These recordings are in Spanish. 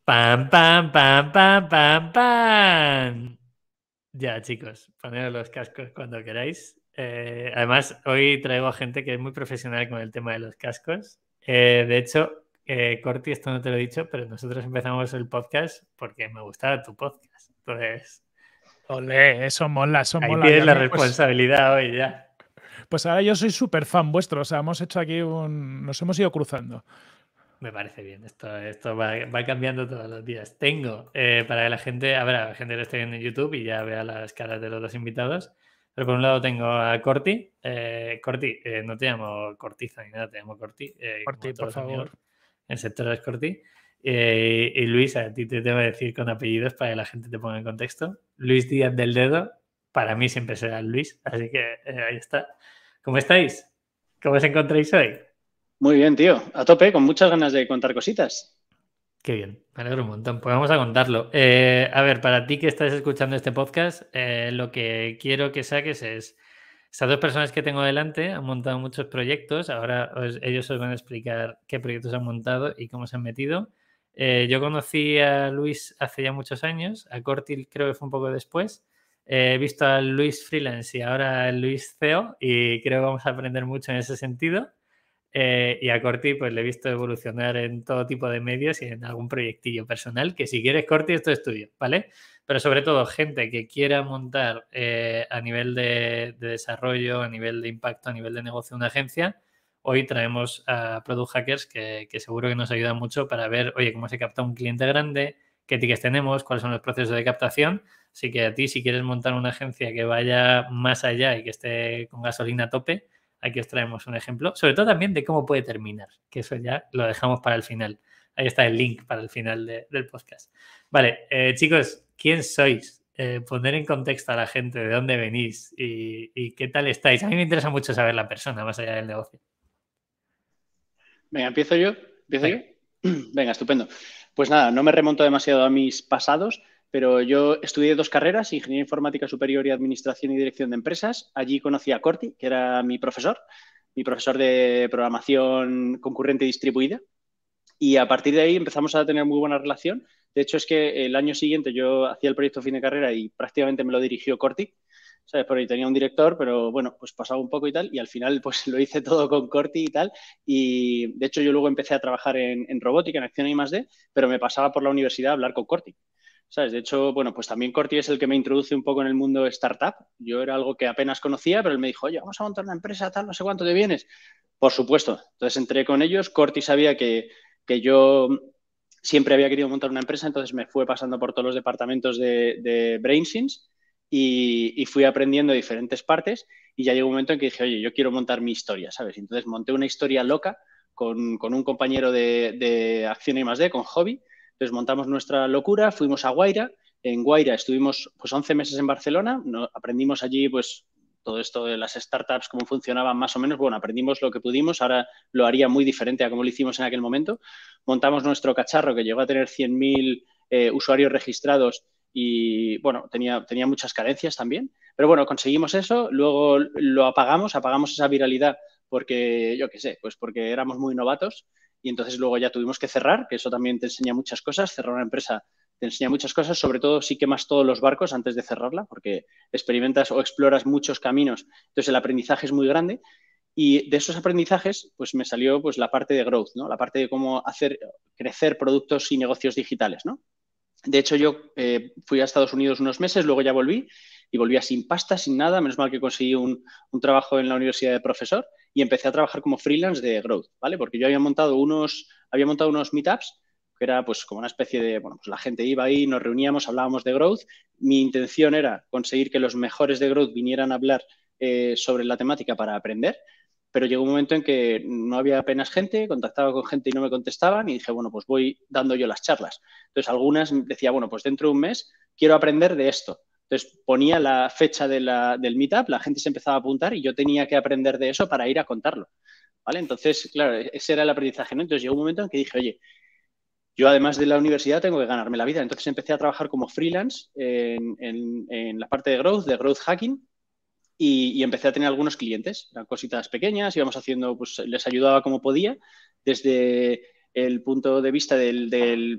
Pam, pam, pam, pam, pam, pam. Ya, chicos, poneros los cascos cuando queráis. Además, hoy traigo a gente que es muy profesional con el tema de los cascos. De hecho, Corti, esto no te lo he dicho, pero nosotros empezamos el podcast porque me gustaba tu podcast. Entonces, Olé, eso mola, eso ahí mola. Y tienes a la mí, responsabilidad hoy ya. pues ahora yo soy súper fan vuestro. O sea, hemos hecho aquí nos hemos ido cruzando. Me parece bien, esto va cambiando todos los días. Tengo, para que la gente, a ver, la gente lo esté viendo en YouTube y ya vea las caras de los dos invitados. Pero por un lado tengo a Corti. Corti, no te llamo Cortiza ni nada, te llamo Corti, Por como ti, por todos los amigos. favor. En el sector es Corti. Y Luis, a ti te tengo que decir con apellidos para que la gente te ponga en contexto. Luis Díaz del Dedo, para mí siempre será Luis, así que ahí está. ¿Cómo estáis? ¿Cómo os encontráis hoy? Muy bien, tío. A tope, con muchas ganas de contar cositas. Qué bien, me alegro un montón. Pues vamos a contarlo. A ver, para ti que estás escuchando este podcast, lo que quiero que saques es, estas dos personas que tengo delante han montado muchos proyectos, ahora ellos os van a explicar qué proyectos han montado y cómo se han metido. Yo conocí a Luis hace ya muchos años, a Cortil creo que fue un poco después. He visto a Luis Freelance y ahora a Luis CEO y creo que vamos a aprender mucho en ese sentido. Y a Corti pues le he visto evolucionar en todo tipo de medios y en algún proyectillo personal, que si quieres Corti esto es tuyo, ¿vale? Pero sobre todo gente que quiera montar a nivel de desarrollo, a nivel de impacto, a nivel de negocio una agencia, hoy traemos a Product Hackers que seguro que nos ayudan mucho para ver, oye, cómo se capta un cliente grande, qué tickets tenemos, cuáles son los procesos de captación. Así que a ti, si quieres montar una agencia que vaya más allá y que esté con gasolina a tope, aquí os traemos un ejemplo, sobre todo también de cómo puede terminar, que eso ya lo dejamos para el final. Ahí está el link para el final del podcast. Vale, chicos, ¿quién sois? Poner en contexto a la gente de dónde venís y qué tal estáis. A mí me interesa mucho saber la persona más allá del negocio. Venga, ¿empiezo yo? Venga. Venga, estupendo. Pues nada, no me remonto demasiado a mis pasados, pero yo estudié dos carreras, Ingeniería Informática Superior y Administración y Dirección de Empresas. Allí conocí a Corti, que era mi profesor de programación concurrente y distribuida. Y a partir de ahí empezamos a tener muy buena relación. De hecho, es que el año siguiente yo hacía el proyecto fin de carrera y prácticamente me lo dirigió Corti. ¿Sabes? Por ahí tenía un director, pero bueno, pues pasaba un poco y tal, y al final pues lo hice todo con Corti y tal, y de hecho yo luego empecé a trabajar en robótica, en Acción I+D, pero me pasaba por la universidad a hablar con Corti, ¿sabes? De hecho, bueno, pues también Corti es el que me introduce un poco en el mundo startup. Yo era algo que apenas conocía, pero él me dijo, oye, vamos a montar una empresa, tal, no sé cuánto te vienes. Por supuesto. Entonces entré con ellos, Corti sabía que yo siempre había querido montar una empresa, entonces me fue pasando por todos los departamentos de BrainSense y fui aprendiendo diferentes partes y ya llegó un momento en que dije, oye, yo quiero montar mi historia, ¿sabes? Entonces monté una historia loca con un compañero de Acción I+D, con Hobby. Entonces montamos nuestra locura, fuimos a Guaira. En Guaira estuvimos pues 11 meses en Barcelona, aprendimos allí pues todo esto de las startups, cómo funcionaban más o menos. Bueno, aprendimos lo que pudimos, ahora lo haría muy diferente a como lo hicimos en aquel momento. Montamos nuestro cacharro que llegó a tener 100.000 usuarios registrados y, bueno, tenía muchas carencias también. Pero bueno, conseguimos eso, luego lo apagamos esa viralidad porque, yo qué sé, pues porque éramos muy novatos y entonces luego ya tuvimos que cerrar, que eso también te enseña muchas cosas, cerrar una empresa te enseña muchas cosas, sobre todo si quemas todos los barcos antes de cerrarla, porque experimentas o exploras muchos caminos, entonces el aprendizaje es muy grande. Y de esos aprendizajes, pues me salió pues la parte de growth, ¿no? La parte de cómo hacer crecer productos y negocios digitales, ¿no? De hecho, yo fui a Estados Unidos unos meses, luego ya volví y volvía sin pasta, sin nada. Menos mal que conseguí un trabajo en la universidad de profesor y empecé a trabajar como freelance de growth, ¿vale? Porque yo había montado unos meetups que era pues como una especie de, bueno, pues la gente iba ahí, nos reuníamos, hablábamos de growth. Mi intención era conseguir que los mejores de growth vinieran a hablar sobre la temática para aprender, pero llegó un momento en que no había apenas gente, contactaba con gente y no me contestaban y dije, bueno, pues voy dando yo las charlas. Entonces, algunas decía, bueno, pues dentro de un mes quiero aprender de esto. Entonces, ponía la fecha del meetup, la gente se empezaba a apuntar y yo tenía que aprender de eso para ir a contarlo, ¿vale? Entonces, claro, ese era el aprendizaje, ¿no? Entonces, llegó un momento en que dije, oye, yo además de la universidad tengo que ganarme la vida. Entonces, empecé a trabajar como freelance en la parte de growth hacking, y empecé a tener algunos clientes, eran cositas pequeñas, íbamos haciendo, pues les ayudaba como podía, desde el punto de vista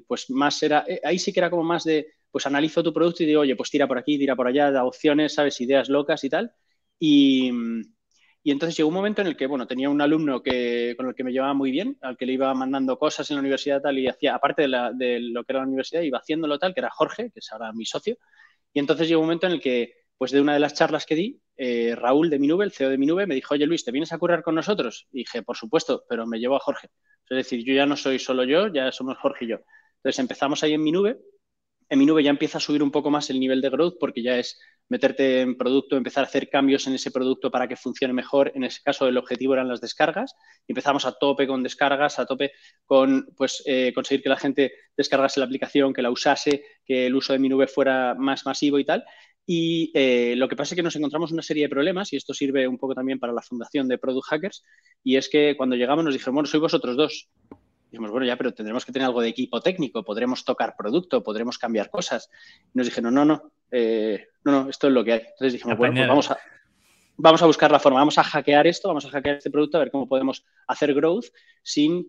pues más era, ahí sí que era como más de, pues analizo tu producto y digo, oye, pues tira por aquí, tira por allá, da opciones, ¿sabes? Ideas locas y tal. Y entonces llegó un momento en el que, bueno, tenía un alumno con el que me llevaba muy bien, al que le iba mandando cosas en la universidad tal y hacía, aparte de lo que era la universidad, iba haciéndolo tal, que era Jorge, que es ahora mi socio. Y entonces llegó un momento en el que, pues de una de las charlas que di, Raúl de Minube, el CEO de Minube, me dijo, oye Luis, ¿te vienes a currar con nosotros? Y dije, por supuesto, pero me llevo a Jorge. Es decir, yo ya no soy solo yo, ya somos Jorge y yo. Entonces empezamos ahí en Minube. En Minube ya empieza a subir un poco más el nivel de growth porque ya es meterte en producto, empezar a hacer cambios en ese producto para que funcione mejor. En ese caso, el objetivo eran las descargas. Empezamos a tope con descargas, a tope con conseguir que la gente descargase la aplicación, que la usase, que el uso de Minube fuera más masivo y tal. Y lo que pasa es que nos encontramos una serie de problemas, y esto sirve un poco también para la fundación de Product Hackers, y es que cuando llegamos nos dijeron, bueno, sois vosotros dos. Dijimos, bueno, ya, pero tendremos que tener algo de equipo técnico, podremos tocar producto, podremos cambiar cosas. Y nos dijeron, no, esto es lo que hay. Entonces dijimos, bueno, pues vamos a buscar la forma, vamos a hackear esto, vamos a hackear este producto, a ver cómo podemos hacer growth sin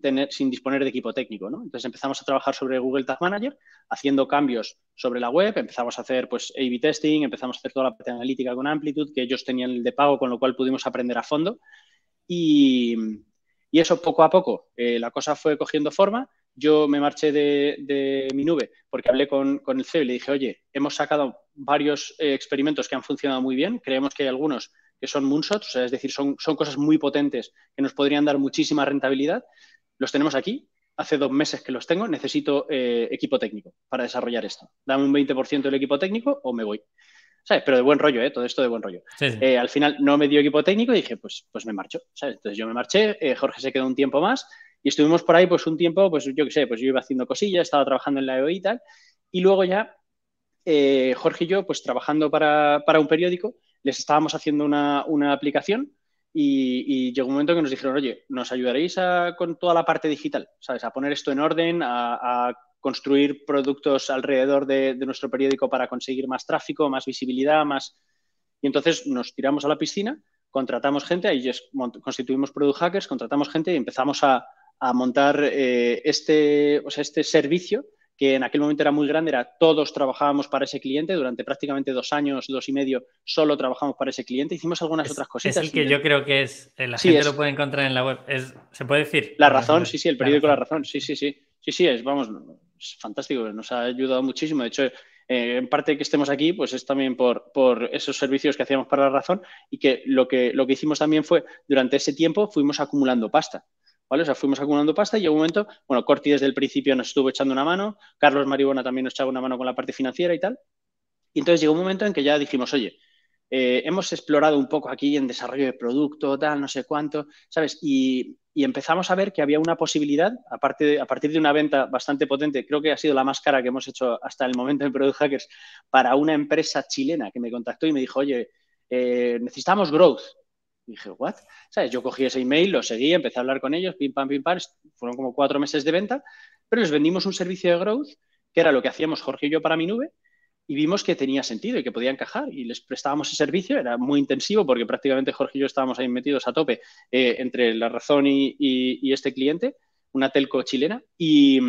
disponer de equipo técnico, ¿no? Entonces empezamos a trabajar sobre Google Tag Manager, haciendo cambios sobre la web, empezamos a hacer pues A/B testing, empezamos a hacer toda la parte analítica con Amplitude, que ellos tenían el de pago, con lo cual pudimos aprender a fondo. Y eso poco a poco, la cosa fue cogiendo forma. Yo me marché de Minube porque hablé con el CEO y le dije, oye, hemos sacado varios experimentos que han funcionado muy bien. Creemos que hay algunos que son moonshots, o sea, es decir, son cosas muy potentes que nos podrían dar muchísima rentabilidad. Los tenemos aquí. Hace 2 meses que los tengo. Necesito equipo técnico para desarrollar esto. Dame un 20% del equipo técnico o me voy. ¿Sabes? Pero de buen rollo, todo esto de buen rollo. Sí, sí. Al final no me dio equipo técnico y dije, pues me marcho, ¿sabes? Entonces yo me marché, Jorge se quedó un tiempo más y estuvimos por ahí pues un tiempo, pues yo qué sé, pues yo iba haciendo cosillas, estaba trabajando en la EOI y tal, y luego ya Jorge y yo, pues trabajando para un periódico, les estábamos haciendo una aplicación y llegó un momento que nos dijeron, oye, ¿nos ayudaréis con toda la parte digital? ¿Sabes? A poner esto en orden, a construir productos alrededor de nuestro periódico para conseguir más tráfico, más visibilidad, más... Y entonces nos tiramos a la piscina, contratamos gente, ahí constituimos Product Hackers, contratamos gente y empezamos a montar este servicio que en aquel momento era muy grande, todos trabajábamos para ese cliente, durante prácticamente 2 años, 2 y medio, solo trabajamos para ese cliente, hicimos algunas otras cositas. Es el que yo creo que es, la sí, gente lo puede encontrar en la web, ¿se puede decir? La Razón, sí, el periódico La Razón, sí, es fantástico, nos ha ayudado muchísimo, de hecho, en parte que estemos aquí, pues es también por esos servicios que hacíamos para La Razón y que lo que hicimos también fue, durante ese tiempo, fuimos acumulando pasta. ¿Vale? O sea, fuimos acumulando pasta y llegó un momento, bueno, Corti desde el principio nos estuvo echando una mano, Carlos Maribona también nos echaba una mano con la parte financiera y tal. Y entonces llegó un momento en que ya dijimos, oye, hemos explorado un poco aquí en desarrollo de producto, tal, no sé cuánto, ¿sabes? Y empezamos a ver que había una posibilidad, a partir de una venta bastante potente, creo que ha sido la más cara que hemos hecho hasta el momento en Product Hackers, para una empresa chilena que me contactó y me dijo, oye, necesitamos growth. Y dije, ¿what? ¿Sabes? Yo cogí ese email, lo seguí, empecé a hablar con ellos, pim, pam, fueron como 4 meses de venta, pero les vendimos un servicio de growth, que era lo que hacíamos Jorge y yo para Minube, y vimos que tenía sentido y que podía encajar y les prestábamos ese servicio. Era muy intensivo porque prácticamente Jorge y yo estábamos ahí metidos a tope entre La Razón y este cliente, una telco chilena, y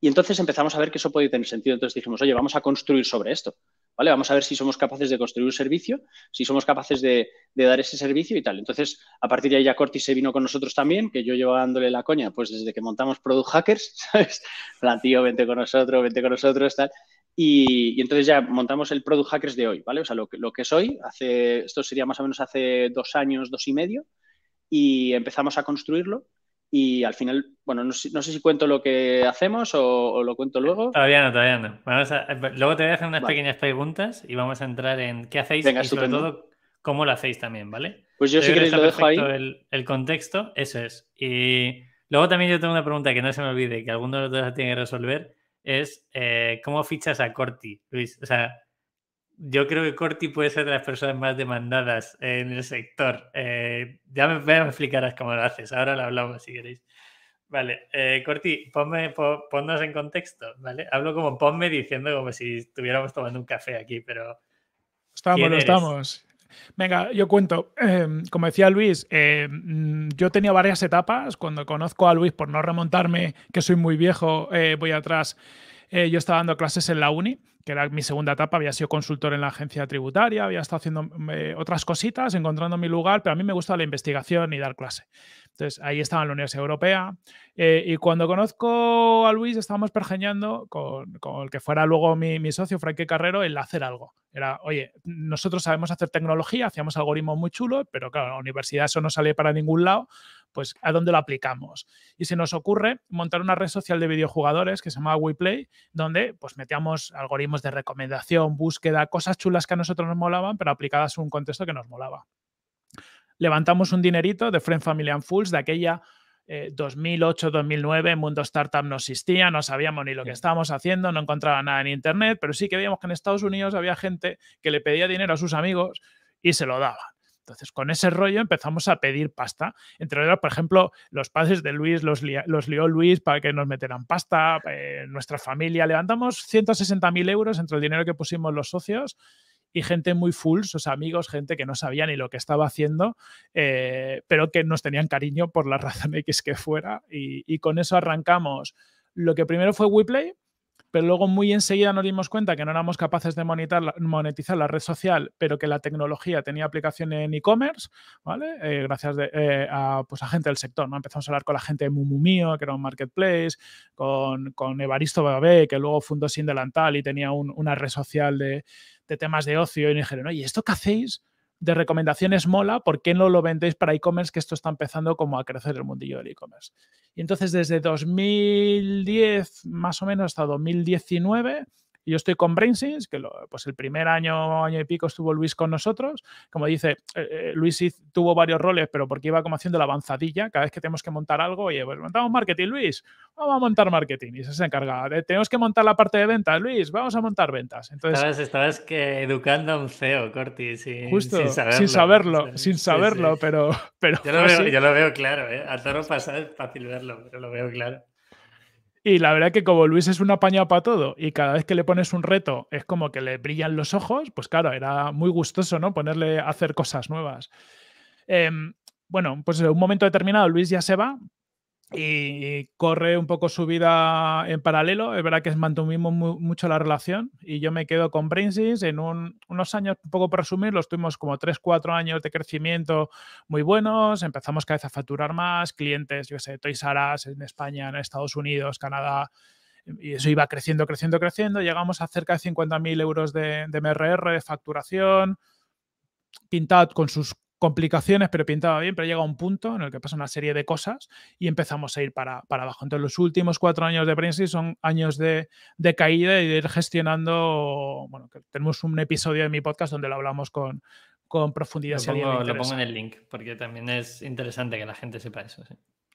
entonces empezamos a ver que eso podía tener sentido. Entonces dijimos, oye, vamos a construir sobre esto. ¿Vale? Vamos a ver si somos capaces de construir un servicio, si somos capaces de dar ese servicio y tal. Entonces, a partir de ahí ya Corti se vino con nosotros también, que yo llevo dándole la coña, pues desde que montamos Product Hackers, ¿sabes? Plan, tío, vente con nosotros, tal. Y entonces ya montamos el Product Hackers de hoy, ¿vale? O sea, lo que es hoy, esto sería más o menos hace 2 años, 2 y medio, y empezamos a construirlo. Y al final, bueno, no sé si cuento lo que hacemos o lo cuento luego. Todavía no. Luego te voy a hacer unas pequeñas preguntas y vamos a entrar en qué hacéis. Venga, y sobre todo cómo lo hacéis también, ¿vale? Pues yo si queréis lo dejo ahí. El contexto, eso es. Y luego también yo tengo una pregunta que no se me olvide, que alguno de los dos tiene que resolver, es ¿cómo fichas a Corti, Luis? O sea, yo creo que Corti puede ser de las personas más demandadas en el sector. Ya me explicarás cómo lo haces. Ahora lo hablamos si queréis. Vale, Corti, ponnos en contexto, ¿vale? Hablo como ponme diciendo como si estuviéramos tomando un café aquí, pero estamos. Venga, yo cuento. Como decía Luis, yo tenía varias etapas. Cuando conozco a Luis, por no remontarme, que soy muy viejo, voy atrás. Yo estaba dando clases en la uni, que era mi segunda etapa. Había sido consultor en la agencia tributaria, había estado haciendo otras cositas, encontrando mi lugar, pero a mí me gusta la investigación y dar clase. Entonces, ahí estaba en la Universidad Europea. Y cuando conozco a Luis, estábamos pergeñando con el que fuera luego mi socio, Frankie Carrero, el hacer algo. Era, oye, nosotros sabemos hacer tecnología, hacíamos algoritmos muy chulos, pero claro, en la universidad eso no sale para ningún lado, pues ¿a dónde lo aplicamos? Y se nos ocurre montar una red social de videojugadores que se llamaba WePlay, donde pues metíamos algoritmos de recomendación, búsqueda, cosas chulas que a nosotros nos molaban, pero aplicadas a un contexto que nos molaba. Levantamos un dinerito de Friends, Family and Fools de aquella 2008-2009, Mundo Startup no existía, no sabíamos ni lo que estábamos haciendo, no encontraba nada en Internet, pero sí que veíamos que en Estados Unidos había gente que le pedía dinero a sus amigos y se lo daban. Entonces, con ese rollo empezamos a pedir pasta. Entre otros, por ejemplo, los padres de Luis los lió Luis para que nos metieran pasta, nuestra familia. Levantamos 160.000 euros entre el dinero que pusimos los socios y gente muy full, sus amigos, gente que no sabía ni lo que estaba haciendo, pero que nos tenían cariño por la razón X que fuera. Y con eso arrancamos lo que primero fue WePlay, pero luego muy enseguida nos dimos cuenta que no éramos capaces de monetizar la red social, pero que la tecnología tenía aplicación en e-commerce, ¿vale? Gracias a gente del sector, ¿no? Empezamos a hablar con la gente de Mumumio, que era un marketplace, con Evaristo Babé, que luego fundó Sin Delantal y tenía una red social de temas de ocio, y me dijeron, oye, ¿esto qué hacéis de recomendaciones mola? ¿Por qué no lo vendéis para e-commerce? Que esto está empezando como a crecer el mundillo del e-commerce. Y entonces desde 2010 más o menos hasta 2019 yo estoy con Brainsys, que pues el primer año y pico estuvo Luis con nosotros. Como dice, Luis tuvo varios roles, pero porque iba como haciendo la avanzadilla. Cada vez que tenemos que montar algo, oye, pues montamos marketing, Luis, vamos a montar marketing. Y se encarga. Tenemos que montar la parte de ventas, Luis, vamos a montar ventas. Entonces, estabas que educando a un CEO, Corti, justo, sin saberlo. sin saberlo, sí. Pero yo lo veo claro, ¿eh? A toro pasado es fácil verlo, pero lo veo claro. Y la verdad que como Luis es un apañado para todo y cada vez que le pones un reto es como que le brillan los ojos, pues claro, era muy gustoso, ¿no? Ponerle a hacer cosas nuevas. Bueno, pues en un momento determinado Luis ya se va y corre un poco su vida en paralelo. Es verdad que mantuvimos mucho la relación y yo me quedo con Brainsys en unos años, un poco por resumir, los tuvimos como 3-4 años de crecimiento muy buenos, empezamos cada vez a facturar más, clientes, yo qué sé, Toys R Us en España, en Estados Unidos, Canadá, y eso iba creciendo, llegamos a cerca de 50.000 euros de MRR, de facturación, pintado con sus complicaciones, pero pintaba bien, pero llega un punto en el que pasa una serie de cosas y empezamos a ir para abajo. Entonces, los últimos 4 años de Brainsys son años de caída y de ir gestionando. Bueno, que tenemos un episodio de mi podcast donde lo hablamos con profundidad. Lo pongo en el link, porque también es interesante que la gente sepa eso, sí.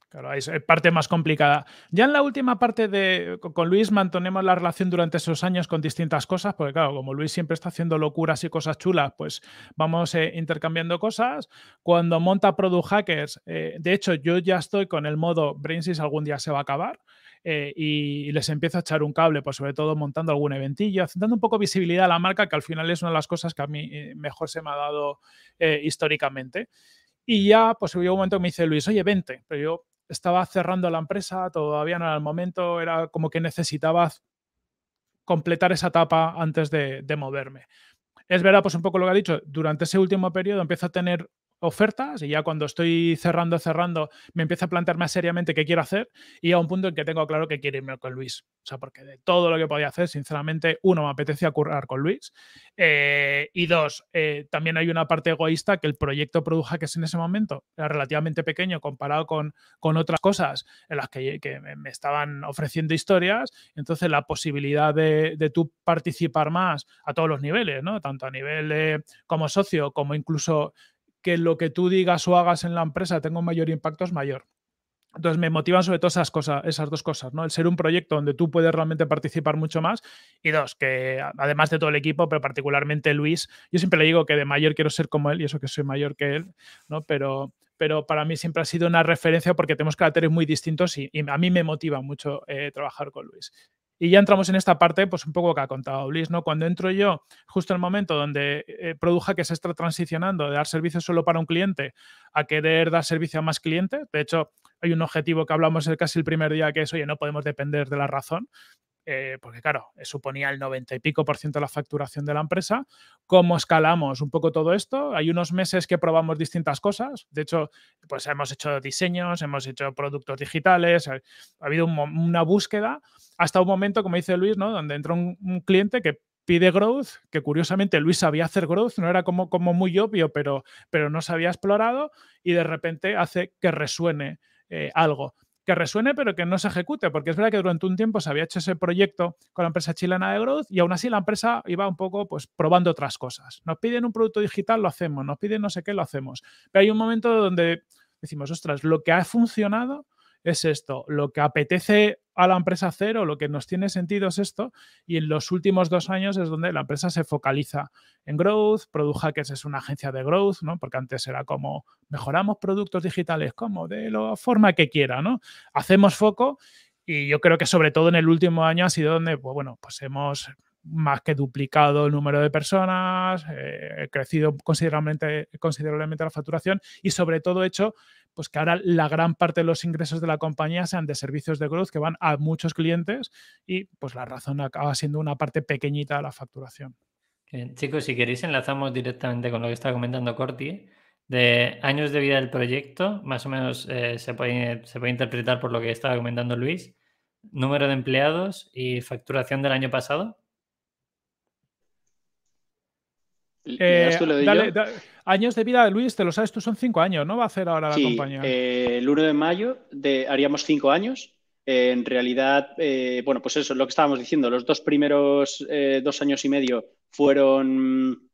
Claro, es parte más complicada. Ya en la última parte con Luis mantenemos la relación durante esos años con distintas cosas, porque claro, como Luis siempre está haciendo locuras y cosas chulas, pues vamos intercambiando cosas. Cuando monta Product Hackers, de hecho yo ya estoy con el modo Brainsys algún día se va a acabar. Y les empiezo a echar un cable, pues sobre todo montando algún eventillo, dando un poco visibilidad a la marca, que al final es una de las cosas que a mí mejor se me ha dado históricamente. Y ya, pues hubo un momento que me dice Luis, oye, vente, pero yo estaba cerrando la empresa, todavía no era el momento, era como que necesitaba completar esa etapa antes de moverme. Es verdad, pues un poco lo que ha dicho, durante ese último periodo empiezo a tener ofertas y ya cuando estoy cerrando, me empiezo a plantear más seriamente qué quiero hacer y a un punto en que tengo claro que quiero irme con Luis. O sea, porque de todo lo que podía hacer, sinceramente, uno, me apetecía currar con Luis y dos, también hay una parte egoísta que el proyecto Product Hackers en ese momento era relativamente pequeño comparado con otras cosas en las que me estaban ofreciendo historias. Entonces, la posibilidad de tú participar más a todos los niveles, ¿no? Tanto a nivel como socio, como incluso que lo que tú digas o hagas en la empresa tenga un mayor impacto es mayor. Entonces me motivan sobre todo esas dos cosas, ¿no? El ser un proyecto donde tú puedes realmente participar mucho más y dos, que además de todo el equipo, pero particularmente Luis, yo siempre le digo que de mayor quiero ser como él y eso que soy mayor que él, ¿no? Pero para mí siempre ha sido una referencia porque tenemos caracteres muy distintos y a mí me motiva mucho trabajar con Luis. Y ya entramos en esta parte, pues un poco que ha contado Luis, ¿no? Cuando entro yo, justo en el momento donde Product que se está transicionando de dar servicio solo para un cliente a querer dar servicio a más clientes. De hecho, hay un objetivo que hablamos casi el primer día, que es, oye, no podemos depender de la razón. Porque claro, suponía el 90 y pico % de la facturación de la empresa. ¿Cómo escalamos un poco todo esto? Hay unos meses que probamos distintas cosas. De hecho, pues hemos hecho diseños, hemos hecho productos digitales, ha habido una búsqueda hasta un momento, como dice Luis, ¿no? Donde entra un cliente que pide growth, que curiosamente Luis sabía hacer growth, no era como muy obvio, pero no se había explorado, y de repente hace que resuene algo. Que resuene, pero que no se ejecute, porque es verdad que durante un tiempo se había hecho ese proyecto con la empresa chilena de growth y aún así la empresa iba un poco pues probando otras cosas. Nos piden un producto digital, lo hacemos, nos piden no sé qué, lo hacemos. Pero hay un momento donde decimos, ostras, lo que ha funcionado es esto, lo que apetece a la empresa hacer o lo que nos tiene sentido es esto, y en los últimos 2 años es donde la empresa se focaliza en growth. Product Hackers es una agencia de growth, ¿no? Porque antes era como mejoramos productos digitales como de la forma que quiera, ¿no? Hacemos foco, y yo creo que sobre todo en el último año ha sido donde, pues bueno, pues hemos más que duplicado el número de personas, crecido considerablemente la facturación y sobre todo hecho pues que ahora la gran parte de los ingresos de la compañía sean de servicios de growth que van a muchos clientes, y pues la razón acaba siendo una parte pequeñita de la facturación. Bien, chicos, si queréis enlazamos directamente con lo que estaba comentando Corti, de años de vida del proyecto, más o menos se puede interpretar por lo que estaba comentando Luis, número de empleados y facturación del año pasado. ¿Le das tú, lo doy yo? Años de vida de Luis, te lo sabes tú, son 5 años, ¿no? Va a hacer ahora la compañía. El 1 de mayo haríamos 5 años. En realidad, bueno, pues eso es lo que estábamos diciendo. Los 2 primeros 2 años y medio fueron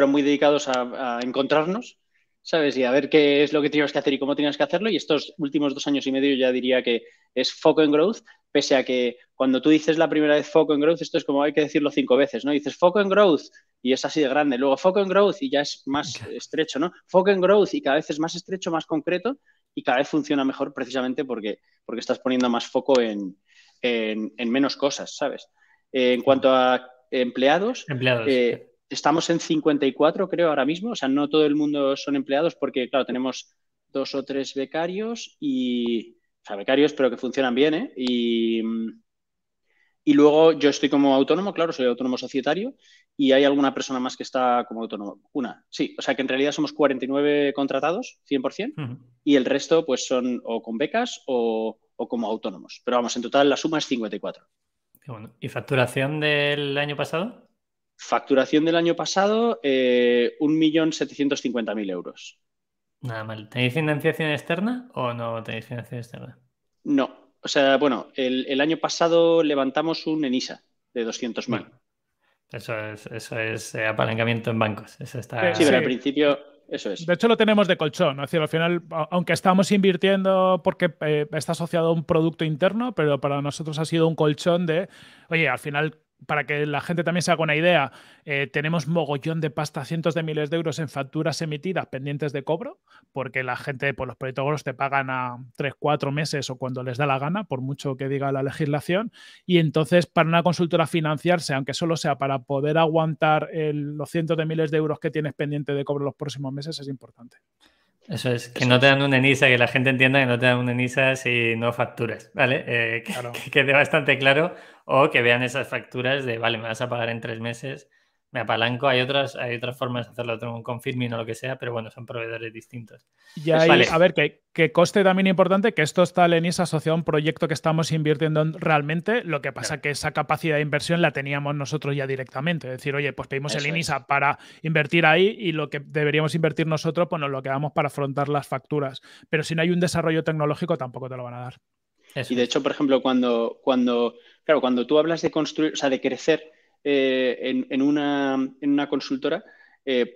muy dedicados a encontrarnos, ¿sabes? Y a ver qué es lo que teníamos que hacer y cómo teníamos que hacerlo. Y estos últimos 2 años y medio ya diría que es foco en growth, pese a que cuando tú dices la primera vez foco en growth, esto es como hay que decirlo 5 veces, ¿no? Dices foco en growth y es así de grande. Luego foco en growth y ya es más estrecho, ¿no? Foco en growth y cada vez es más estrecho, más concreto, y cada vez funciona mejor precisamente porque estás poniendo más foco en menos cosas, ¿sabes? En cuanto a empleados. Estamos en 54, creo, ahora mismo. O sea, no todo el mundo son empleados porque, claro, tenemos 2 o 3 becarios o sea, becarios, pero que funcionan bien, ¿eh? Y luego yo estoy como autónomo, claro, soy autónomo societario, y hay alguna persona más que está como autónomo. Sí. O sea, que en realidad somos 49 contratados, 100%, y el resto pues son o con becas o como autónomos. Pero vamos, en total la suma es 54. Qué bueno. ¿Y facturación del año pasado? Facturación del año pasado, 1.750.000 euros. Nada mal. ¿Tenéis financiación externa o no tenéis financiación externa? No. O sea, bueno, el año pasado levantamos un ENISA de 200.000. Bueno, eso es apalancamiento en bancos. Eso está... Sí, pero al principio eso es. De hecho, lo tenemos de colchón. Es decir, al final, aunque estamos invirtiendo porque está asociado a un producto interno, pero para nosotros ha sido un colchón de, oye, al final, para que la gente también se haga una idea, tenemos mogollón de pasta, cientos de miles de euros en facturas emitidas pendientes de cobro, porque la gente, pues los proyectos te pagan a 3, 4 meses o cuando les da la gana, por mucho que diga la legislación. Y entonces, para una consultora financiarse, aunque solo sea para poder aguantar los cientos de miles de euros que tienes pendiente de cobro los próximos meses, es importante. Eso es, que no te dan un ENISA, que la gente entienda que no te dan un ENISA si no facturas, ¿vale? Claro. Que quede bastante claro, o que vean esas facturas de, vale, me vas a pagar en 3 meses, me apalanco. Hay otras formas de hacerlo, tengo un confirming o lo que sea, pero bueno, son proveedores distintos. Y ahí, vale. A ver, que coste también importante que esto está, Lenis, asociado a un proyecto que estamos invirtiendo realmente. Lo que pasa que esa capacidad de inversión la teníamos nosotros ya directamente. Es decir, oye, pues pedimos el INISA para invertir ahí, y lo que deberíamos invertir nosotros, pues nos lo quedamos para afrontar las facturas. Pero si no hay un desarrollo tecnológico, tampoco te lo van a dar. Y de hecho, por ejemplo, cuando tú hablas de construir, o sea, de crecer en una consultora,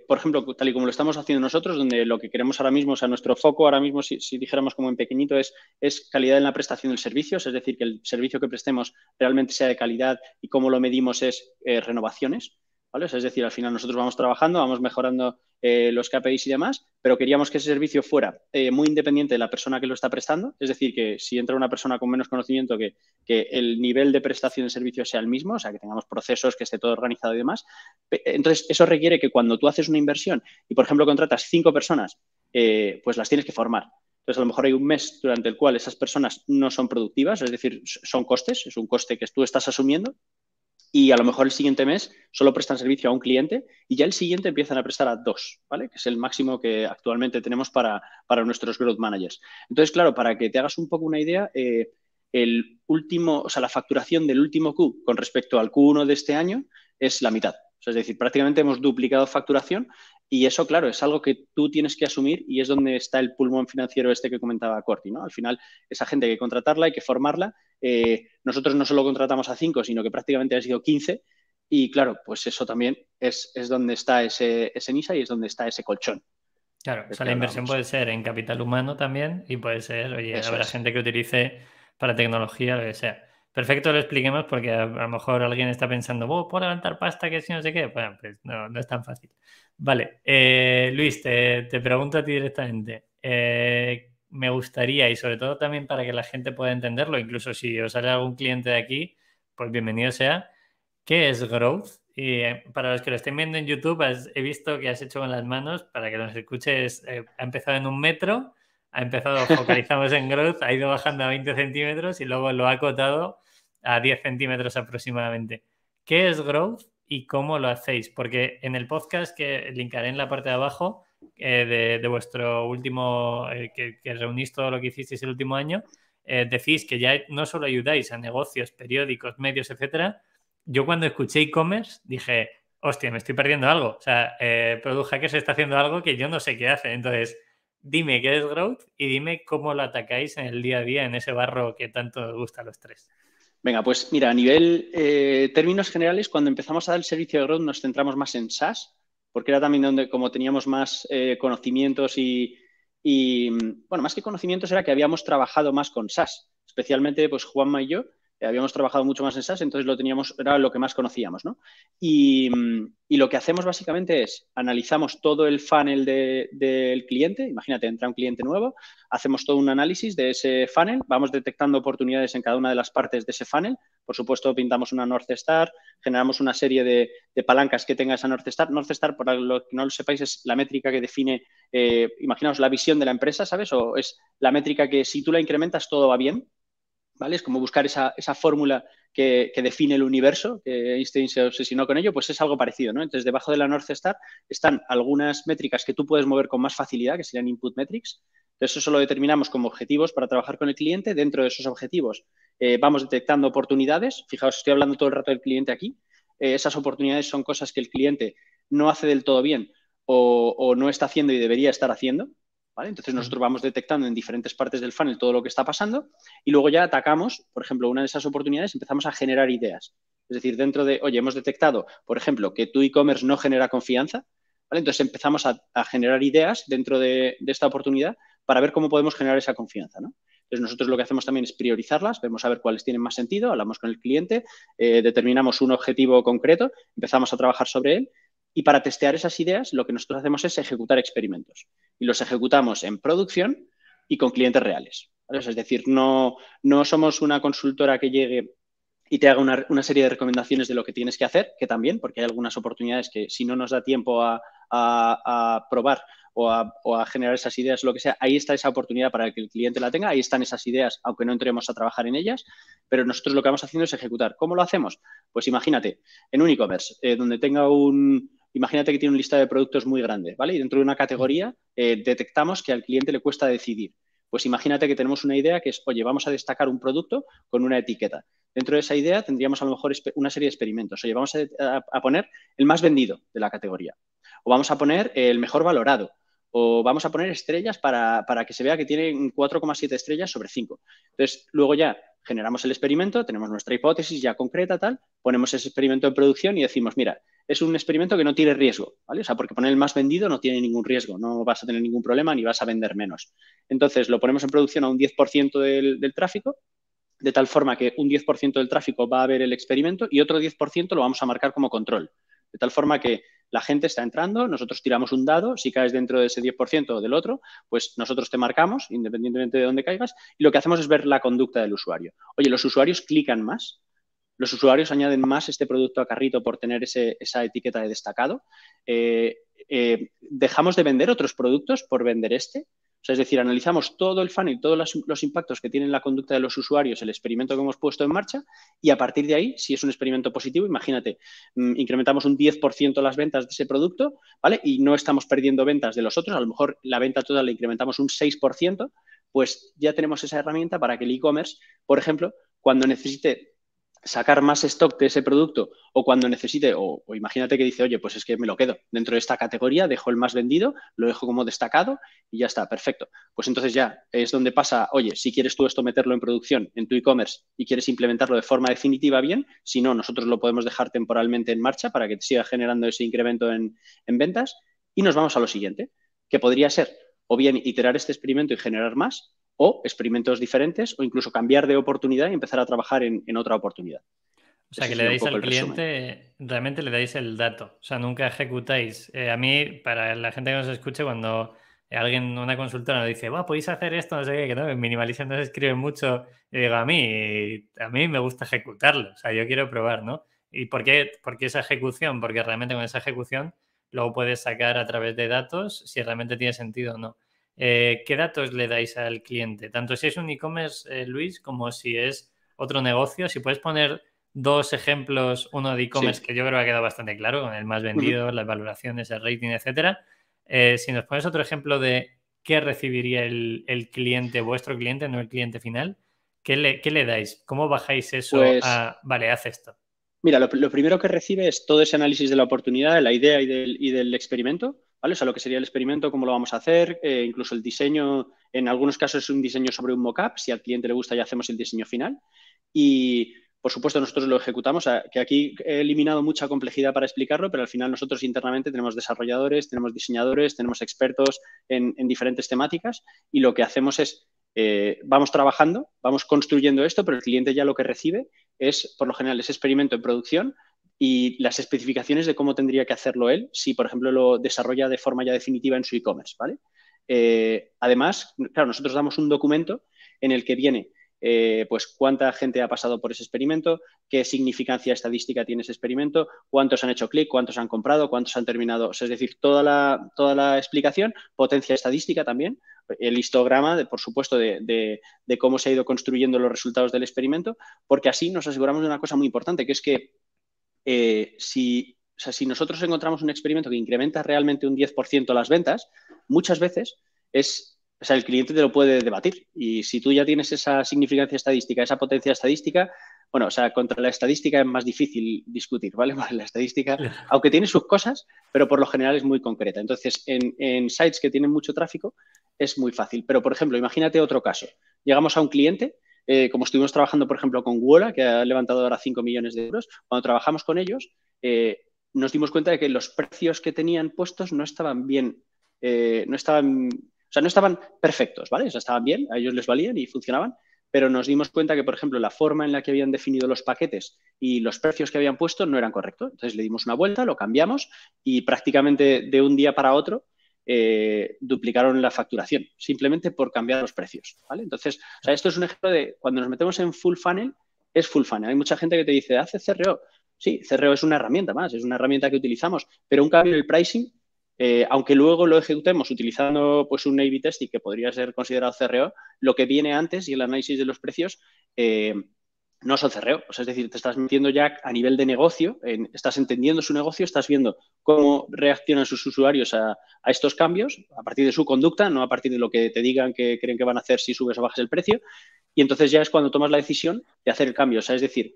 por ejemplo, tal y como lo estamos haciendo nosotros, donde lo que queremos ahora mismo, o sea, nuestro foco ahora mismo, si dijéramos como en pequeñito, es calidad en la prestación del servicio, es decir, que el servicio que prestemos realmente sea de calidad, y cómo lo medimos es renovaciones. ¿vale? O sea, es decir, al final nosotros vamos trabajando, vamos mejorando los KPIs y demás, pero queríamos que ese servicio fuera muy independiente de la persona que lo está prestando. Es decir, que si entra una persona con menos conocimiento, que el nivel de prestación de servicio sea el mismo, o sea, que tengamos procesos, que esté todo organizado y demás. Entonces, eso requiere que cuando tú haces una inversión y, por ejemplo, contratas 5 personas, pues las tienes que formar. Entonces, a lo mejor hay un mes durante el cual esas personas no son productivas, es decir, son costes, es un coste que tú estás asumiendo, y a lo mejor el siguiente mes solo prestan servicio a un cliente y ya el siguiente empiezan a prestar a 2, ¿vale? Que es el máximo que actualmente tenemos para nuestros growth managers. Entonces, claro, para que te hagas un poco una idea, la facturación del último Q con respecto al Q1 de este año es la mitad. O sea, es decir, prácticamente hemos duplicado facturación y eso, claro, es algo que tú tienes que asumir y es donde está el pulmón financiero este que comentaba Corti, ¿no? Al final, esa gente hay que contratarla, hay que formarla. Nosotros no solo contratamos a 5, sino que prácticamente han sido 15 y, claro, pues eso también es donde está ese NISA y es donde está ese colchón. Claro, o sea, la inversión puede ser en capital humano también y puede ser, oye, Eso habrá es. gente que utilice para tecnología, lo que sea. Perfecto, lo expliquemos porque a lo mejor alguien está pensando, ¿puedo levantar pasta que si no sé qué? Bueno, pues no es tan fácil. Vale, Luis, te pregunto a ti directamente. Me gustaría, y sobre todo también para que la gente pueda entenderlo, incluso si os sale algún cliente de aquí, pues bienvenido sea. ¿Qué es growth? Y para los que lo estén viendo en YouTube, he visto que has hecho con las manos, para que nos escuches, ha empezado en 1 metro, ha empezado, focalizamos en growth, ha ido bajando a 20 centímetros y luego lo ha acotado a 10 centímetros aproximadamente. ¿Qué es growth y cómo lo hacéis? Porque en el podcast que linkaré en la parte de abajo de vuestro último, que reunís todo lo que hicisteis el último año, decís que ya no solo ayudáis a negocios, periódicos, medios, etcétera. Yo cuando escuché e-commerce dije, hostia, me estoy perdiendo algo. O sea, Product Hackers está haciendo algo que yo no sé qué hace. Entonces, dime qué es growth y dime cómo lo atacáis en el día a día, en ese barro que tanto nos gusta a los tres. Venga, pues mira, a nivel términos generales, cuando empezamos a dar el servicio de growth nos centramos más en SaaS, porque era también donde, como teníamos más conocimientos y, bueno, más que conocimientos era que habíamos trabajado más con SaaS, especialmente pues Juanma y yo habíamos trabajado mucho más en SaaS, entonces era lo que más conocíamos, ¿no? Y lo que hacemos básicamente es analizamos todo el funnel del cliente. Imagínate, entra un cliente nuevo, hacemos todo un análisis de ese funnel, vamos detectando oportunidades en cada una de las partes de ese funnel. Por supuesto, pintamos una North Star, generamos una serie de palancas que tenga esa North Star. North Star, por lo que no lo sepáis, es la métrica que define, imaginaos, la visión de la empresa, ¿sabes? O es la métrica que si tú la incrementas todo va bien. ¿Vale? Es como buscar esa fórmula que define el universo, que Einstein se obsesionó con ello, pues es algo parecido, ¿no? Entonces, debajo de la North Star están algunas métricas que tú puedes mover con más facilidad, que serían input metrics. Entonces, eso lo determinamos como objetivos para trabajar con el cliente. Dentro de esos objetivos vamos detectando oportunidades. Fijaos, estoy hablando todo el rato del cliente aquí. Esas oportunidades son cosas que el cliente no hace del todo bien o no está haciendo y debería estar haciendo. ¿Vale? Entonces nosotros vamos detectando en diferentes partes del funnel todo lo que está pasando y luego ya atacamos, por ejemplo, una de esas oportunidades, empezamos a generar ideas. Es decir, dentro de, oye, hemos detectado, por ejemplo, que tu e-commerce no genera confianza, ¿vale? Entonces empezamos a generar ideas dentro de esta oportunidad para ver cómo podemos generar esa confianza, ¿no? Entonces nosotros lo que hacemos también es priorizarlas, vemos a ver cuáles tienen más sentido, hablamos con el cliente, determinamos un objetivo concreto, empezamos a trabajar sobre él. Y para testear esas ideas, lo que nosotros hacemos es ejecutar experimentos. Y los ejecutamos en producción y con clientes reales. ¿Vale? Es decir, no somos una consultora que llegue y te haga una serie de recomendaciones de lo que tienes que hacer, que también, porque hay algunas oportunidades que si no nos da tiempo a probar o a generar esas ideas, lo que sea, ahí está esa oportunidad para que el cliente la tenga, ahí están esas ideas, aunque no entremos a trabajar en ellas, pero nosotros lo que vamos haciendo es ejecutar. ¿Cómo lo hacemos? Pues imagínate, en un e-commerce, donde tenga imagínate que tiene un listado de productos muy grande, ¿vale? Y dentro de una categoría detectamos que al cliente le cuesta decidir. Pues imagínate que tenemos una idea que es, oye, vamos a destacar un producto con una etiqueta. Dentro de esa idea tendríamos a lo mejor una serie de experimentos. Oye, vamos a poner el más vendido de la categoría. O vamos a poner el mejor valorado. O vamos a poner estrellas para que se vea que tienen 4,7 estrellas sobre 5. Entonces, luego ya generamos el experimento, tenemos nuestra hipótesis ya concreta, tal, ponemos ese experimento en producción y decimos, mira, es un experimento que no tiene riesgo, ¿vale? O sea, porque poner el más vendido no tiene ningún riesgo, no vas a tener ningún problema ni vas a vender menos. Entonces, lo ponemos en producción a un 10% del tráfico, de tal forma que un 10% del tráfico va a ver el experimento y otro 10% lo vamos a marcar como control. De tal forma que la gente está entrando, nosotros tiramos un dado, si caes dentro de ese 10% o del otro, pues nosotros te marcamos, independientemente de dónde caigas, y lo que hacemos es ver la conducta del usuario. Oye, ¿los usuarios clican más? ¿Los usuarios añaden más este producto a carrito por tener esa etiqueta de destacado? ¿Dejamos de vender otros productos por vender este? O sea, es decir, analizamos todo el funnel, todos los impactos que tiene en la conducta de los usuarios, el experimento que hemos puesto en marcha, y a partir de ahí, si es un experimento positivo, imagínate, incrementamos un 10% las ventas de ese producto, ¿vale? Y no estamos perdiendo ventas de los otros, a lo mejor la venta total la incrementamos un 6%, pues ya tenemos esa herramienta para que el e-commerce, por ejemplo, cuando necesite sacar más stock de ese producto o cuando necesite, o imagínate que dice, oye, pues es que me lo quedo dentro de esta categoría, dejo el más vendido, lo dejo como destacado y ya está, perfecto. Pues entonces ya es donde pasa, oye, si quieres tú esto meterlo en producción, en tu e-commerce y quieres implementarlo de forma definitiva, bien, si no, nosotros lo podemos dejar temporalmente en marcha para que te siga generando ese incremento en ventas y nos vamos a lo siguiente, que podría ser o bien iterar este experimento y generar más, o experimentos diferentes, o incluso cambiar de oportunidad y empezar a trabajar en otra oportunidad. O sea, que le dais al cliente, realmente le dais el dato. O sea, nunca ejecutáis. A mí, para la gente que nos escuche, cuando alguien, una consultora nos dice, podéis hacer esto, no sé qué, que no, en Minimalism no se escribe mucho. Y digo, a mí me gusta ejecutarlo. O sea, yo quiero probar, ¿no? ¿Y por qué esa ejecución? Porque realmente con esa ejecución luego puedes sacar a través de datos si realmente tiene sentido o no. ¿Qué datos le dais al cliente? Tanto si es un e-commerce, Luis, como si es otro negocio. Si puedes poner 2 ejemplos, uno de e-commerce que yo creo que ha quedado bastante claro, con el más vendido, las valoraciones, el rating, etcétera. Si nos pones otro ejemplo de qué recibiría el cliente, vuestro cliente, no el cliente final, ¿qué le dais? ¿Cómo bajáis eso vale, haz esto? Mira, lo primero que recibe es todo ese análisis de la oportunidad, de la idea y del experimento, ¿vale? O sea, lo que sería el experimento, cómo lo vamos a hacer, incluso el diseño, en algunos casos es un diseño sobre un mock-up, si al cliente le gusta ya hacemos el diseño final y, por supuesto, nosotros lo ejecutamos, que aquí he eliminado mucha complejidad para explicarlo, pero al final nosotros internamente tenemos desarrolladores, tenemos diseñadores, tenemos expertos en diferentes temáticas y lo que hacemos es vamos trabajando, vamos construyendo esto, pero el cliente ya lo que recibe es, por lo general, ese experimento en producción y las especificaciones de cómo tendría que hacerlo él si, por ejemplo, lo desarrolla de forma ya definitiva en su e-commerce, ¿vale? Además, claro, nosotros damos un documento en el que viene pues cuánta gente ha pasado por ese experimento, qué significancia estadística tiene ese experimento, cuántos han hecho clic, cuántos han comprado, cuántos han terminado, o sea, es decir, toda la explicación, potencia estadística también, el histograma, por supuesto, de cómo se ha ido construyendo los resultados del experimento, porque así nos aseguramos de una cosa muy importante, que es que si nosotros encontramos un experimento que incrementa realmente un 10% las ventas, muchas veces o sea, el cliente te lo puede debatir. Y si tú ya tienes esa significancia estadística, esa potencia estadística, bueno, o sea, contra la estadística es más difícil discutir, ¿vale? Porque la estadística, aunque tiene sus cosas, pero por lo general es muy concreta. Entonces, en sites que tienen mucho tráfico es muy fácil. Pero, por ejemplo, imagínate otro caso. Llegamos a un cliente, como estuvimos trabajando, por ejemplo, con Wola, que ha levantado ahora 5 millones de euros. Cuando trabajamos con ellos, nos dimos cuenta de que los precios que tenían puestos no estaban bien, no estaban perfectos, ¿vale? O sea, estaban bien, a ellos les valían y funcionaban, pero nos dimos cuenta que, por ejemplo, la forma en la que habían definido los paquetes y los precios que habían puesto no eran correctos. Entonces le dimos una vuelta, lo cambiamos y prácticamente de un día para otro duplicaron la facturación, simplemente por cambiar los precios, ¿vale? Entonces, o sea, esto es un ejemplo de cuando nos metemos en full funnel, es full funnel. Hay mucha gente que te dice, hace CRO. Sí, CRO es una herramienta más, es una herramienta que utilizamos, pero un cambio en el pricing, aunque luego lo ejecutemos utilizando pues, un A/B testing que podría ser considerado CRO, lo que viene antes y el análisis de los precios no son CRO. O sea, es decir, te estás metiendo ya a nivel de negocio, estás entendiendo su negocio, estás viendo cómo reaccionan sus usuarios a estos cambios a partir de su conducta, no a partir de lo que te digan que creen que van a hacer si subes o bajas el precio. Y entonces ya es cuando tomas la decisión de hacer el cambio. O sea, es decir,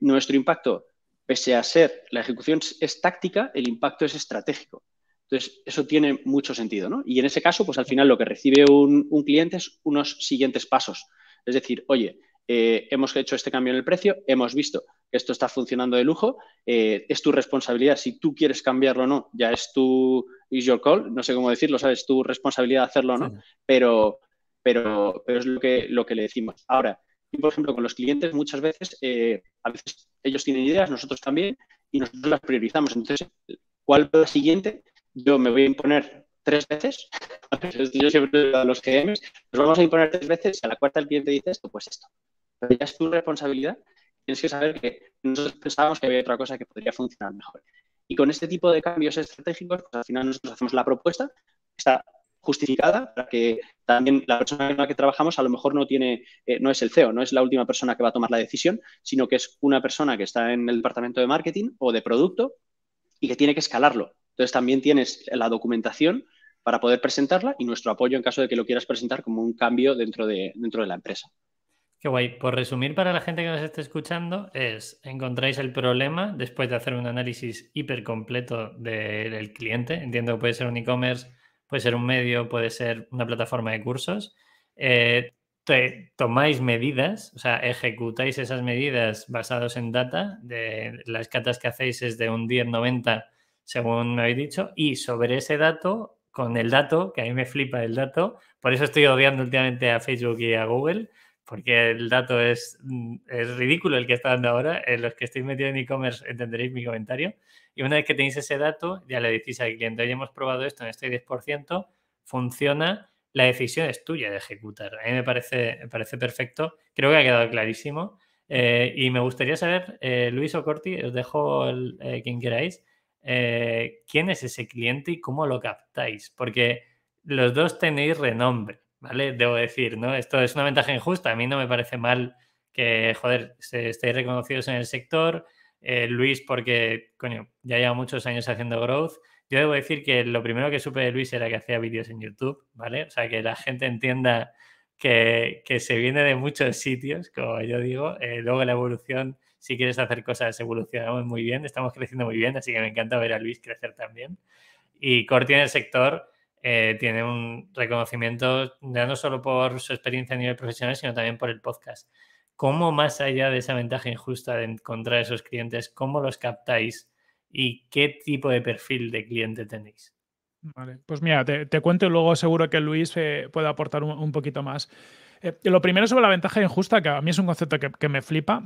nuestro impacto, pese a ser la ejecución es táctica, el impacto es estratégico. Entonces, eso tiene mucho sentido, ¿no? Y en ese caso, pues al final lo que recibe un cliente es unos siguientes pasos. Es decir, oye, hemos hecho este cambio en el precio, hemos visto que esto está funcionando de lujo, es tu responsabilidad. Si tú quieres cambiarlo o no, ya es is your call, no sé cómo decirlo, ¿sabes? Es tu responsabilidad hacerlo o no, sí. pero es lo que le decimos. Ahora, por ejemplo, con los clientes muchas veces, a veces ellos tienen ideas, nosotros también, y nosotros las priorizamos. Entonces, ¿cuál es la siguiente? Yo me voy a imponer 3 veces. Yo siempre a los GMs, nos vamos a imponer 3 veces. Si a la cuarta el cliente dice esto, pues esto. Pero ya es tu responsabilidad. Tienes que saber que nosotros pensábamos que había otra cosa que podría funcionar mejor. Y con este tipo de cambios estratégicos, pues al final nosotros hacemos la propuesta, está justificada para que también la persona con la que trabajamos a lo mejor no es el CEO, no es la última persona que va a tomar la decisión, sino que es una persona que está en el departamento de marketing o de producto y que tiene que escalarlo. Entonces también tienes la documentación para poder presentarla y nuestro apoyo en caso de que lo quieras presentar como un cambio dentro de la empresa. Qué guay. Por resumir, para la gente que nos esté escuchando, encontráis el problema después de hacer un análisis hiper completo del cliente. Entiendo que puede ser un e-commerce, puede ser un medio, puede ser una plataforma de cursos. Tomáis medidas, o sea, ejecutáis esas medidas basadas en data. Las catas que hacéis es de un 10-90, según me habéis dicho, y sobre ese dato, con el dato, que a mí me flipa el dato, por eso estoy odiando últimamente a Facebook y a Google, porque el dato es ridículo el que está dando ahora. Los que estéis metidos en e-commerce entenderéis mi comentario. Y una vez que tenéis ese dato, ya le decís al cliente, hoy hemos probado esto en este 10%, funciona, la decisión es tuya de ejecutar. A mí me parece perfecto. Creo que ha quedado clarísimo. Y me gustaría saber, Luis o Corti, os dejo quien queráis, quién es ese cliente y cómo lo captáis. Porque los dos tenéis renombre, ¿vale? Debo decir, ¿no? Esto es una ventaja injusta. A mí no me parece mal que, joder, estéis reconocidos en el sector. Luis, porque, coño, ya lleva muchos años haciendo growth. Yo debo decir que lo primero que supe de Luis era que hacía vídeos en YouTube, ¿vale? O sea, que la gente entienda que se viene de muchos sitios, como yo digo. Luego la evolución, si quieres hacer cosas, evolucionamos muy bien, estamos creciendo muy bien, así que me encanta ver a Luis crecer también. Y Corti en el sector tiene un reconocimiento ya no solo por su experiencia a nivel profesional, sino también por el podcast. ¿Cómo, más allá de esa ventaja injusta de encontrar esos clientes, cómo los captáis y qué tipo de perfil de cliente tenéis? Vale, pues mira, te cuento y luego seguro que Luis puede aportar un poquito más. Lo primero sobre la ventaja injusta, que a mí es un concepto que me flipa.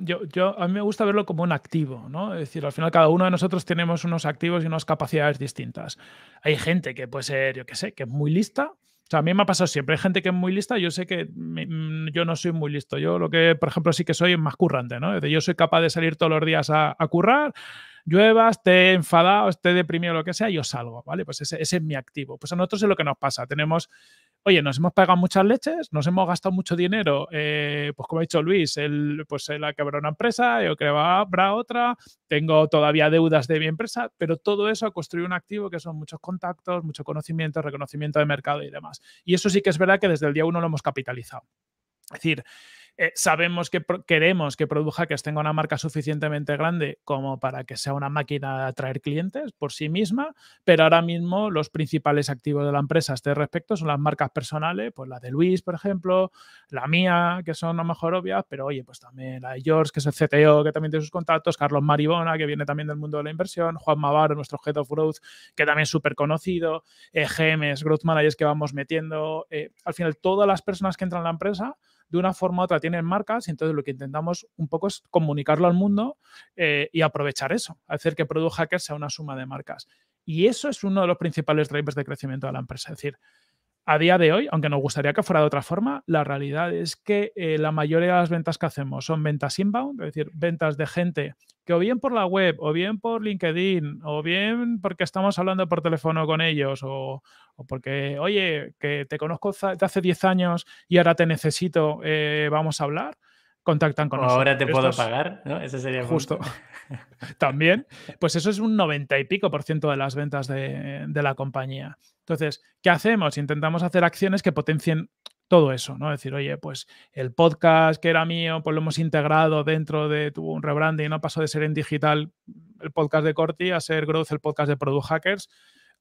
A mí me gusta verlo como un activo, ¿no? Es decir, al final cada uno de nosotros tenemos unos activos y unas capacidades distintas. Hay gente que puede ser, yo qué sé, que es muy lista. O sea, a mí me ha pasado siempre. Hay gente que es muy lista. Yo sé que yo no soy muy listo. Yo lo que, por ejemplo, sí que soy más currante, ¿no? Es decir, yo soy capaz de salir todos los días a currar, llueva, esté enfadado, esté deprimido, lo que sea, yo salgo, ¿vale? Pues ese es mi activo. Pues a nosotros es lo que nos pasa. Nos hemos pagado muchas leches, nos hemos gastado mucho dinero, pues como ha dicho Luis, él ha quebrado una empresa, yo creo que habrá otra, tengo todavía deudas de mi empresa, pero todo eso ha construido un activo que son muchos contactos, mucho conocimiento, reconocimiento de mercado y demás. Y eso sí que es verdad que desde el día 1 lo hemos capitalizado. Es decir, sabemos que queremos que Product Hackers tenga una marca suficientemente grande como para que sea una máquina de atraer clientes por sí misma, pero ahora mismo los principales activos de la empresa a este respecto son las marcas personales, pues la de Luis, por ejemplo, la mía, que son a lo mejor obvias, pero oye, pues también la de George, que es el CTO, que también tiene sus contactos, Carlos Maribona, que viene también del mundo de la inversión, Juan Mavaro, nuestro Head of Growth, que también es súper conocido, GMs, Growth Managers que vamos metiendo. Al final, todas las personas que entran a la empresa de una forma u otra tienen marcas y entonces lo que intentamos un poco es comunicarlo al mundo y aprovechar eso, hacer que Product Hackers sea una suma de marcas. Y eso es uno de los principales drivers de crecimiento de la empresa. Es decir, a día de hoy, aunque nos gustaría que fuera de otra forma, la realidad es que la mayoría de las ventas que hacemos son ventas inbound, es decir, ventas de gente que o bien por la web, o bien por LinkedIn, o bien porque estamos hablando por teléfono con ellos, o porque, oye, que te conozco de hace 10 años y ahora te necesito, vamos a hablar, contactan con nosotros. Ahora te puedo pagar, ¿no? Ese sería el justo. También, pues eso es un 90 y pico % de las ventas de la compañía. Entonces, ¿qué hacemos? Intentamos hacer acciones que potencien todo eso, ¿no? Es decir, oye, pues el podcast que era mío, pues lo hemos integrado dentro de un rebranding, ¿no? Pasó de ser en digital el podcast de Corti a ser Growth, el podcast de Product Hackers,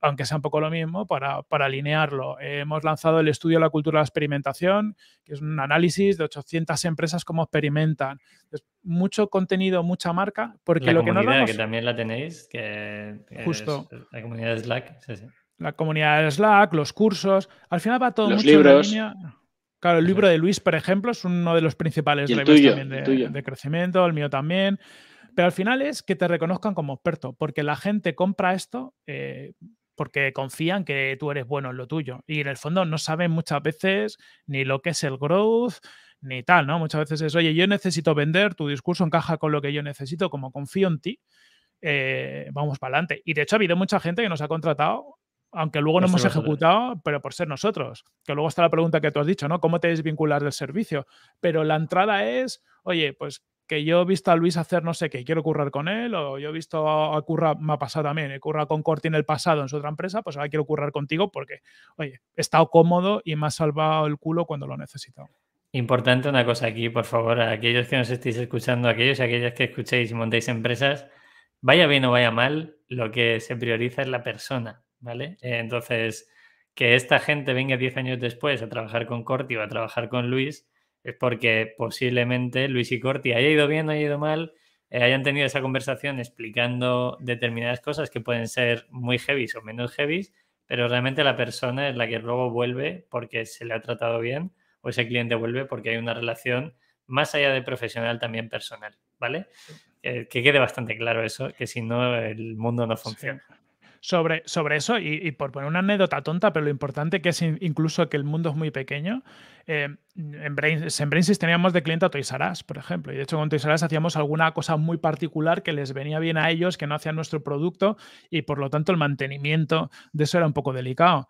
aunque sea un poco lo mismo, para alinearlo. Hemos lanzado el estudio de la cultura de la experimentación, que es un análisis de 800 empresas cómo experimentan. Entonces, mucho contenido, mucha marca, porque la lo que nos comunidad damos... que también la tenéis, que Justo. es la comunidad de Slack, sí. La comunidad de Slack, los cursos, al final va todo los mucho libros. en la línea... Claro, el libro de Luis, por ejemplo, es uno de los principales y el drivers tuyo, también de crecimiento, el mío también. Pero al final es que te reconozcan como experto, porque la gente compra esto porque confían que tú eres bueno en lo tuyo. Y en el fondo no saben muchas veces ni lo que es el growth, ni tal, ¿no? Muchas veces es, oye, yo necesito vender, tu discurso encaja con lo que yo necesito, como confío en ti, vamos para adelante. Y de hecho ha habido mucha gente que nos ha contratado, aunque luego no hemos ejecutado, pero por ser nosotros. Que luego está la pregunta que tú has dicho, ¿no? ¿Cómo te desvinculas del servicio? Pero la entrada es, oye, pues que yo he visto a Luis hacer no sé qué, quiero currar con él, o yo he visto a Curra, me ha pasado también, he currado con Corti en el pasado en su otra empresa, pues ahora quiero currar contigo porque, oye, he estado cómodo y me has salvado el culo cuando lo he necesitado. Importante una cosa aquí, por favor, a aquellos que nos estéis escuchando, aquellos y aquellas que escuchéis y montéis empresas, vaya bien o vaya mal, lo que se prioriza es la persona, ¿vale? Entonces, que esta gente venga 10 años después a trabajar con Corti o a trabajar con Luis es porque posiblemente Luis y Corti haya ido bien o haya ido mal, hayan tenido esa conversación explicando determinadas cosas que pueden ser muy heavy o menos heavy, pero realmente la persona es la que luego vuelve porque se le ha tratado bien o ese cliente vuelve porque hay una relación más allá de profesional también personal, ¿vale? Que quede bastante claro eso, que si no el mundo no funciona. Sí. Sobre eso, y por poner una anécdota tonta, pero lo importante que es incluso que el mundo es muy pequeño, en Brainsys teníamos de cliente a Toys R Us, por ejemplo, y de hecho con Toys R Us hacíamos alguna cosa muy particular que les venía bien a ellos, que no hacían nuestro producto, y por lo tanto el mantenimiento de eso era un poco delicado.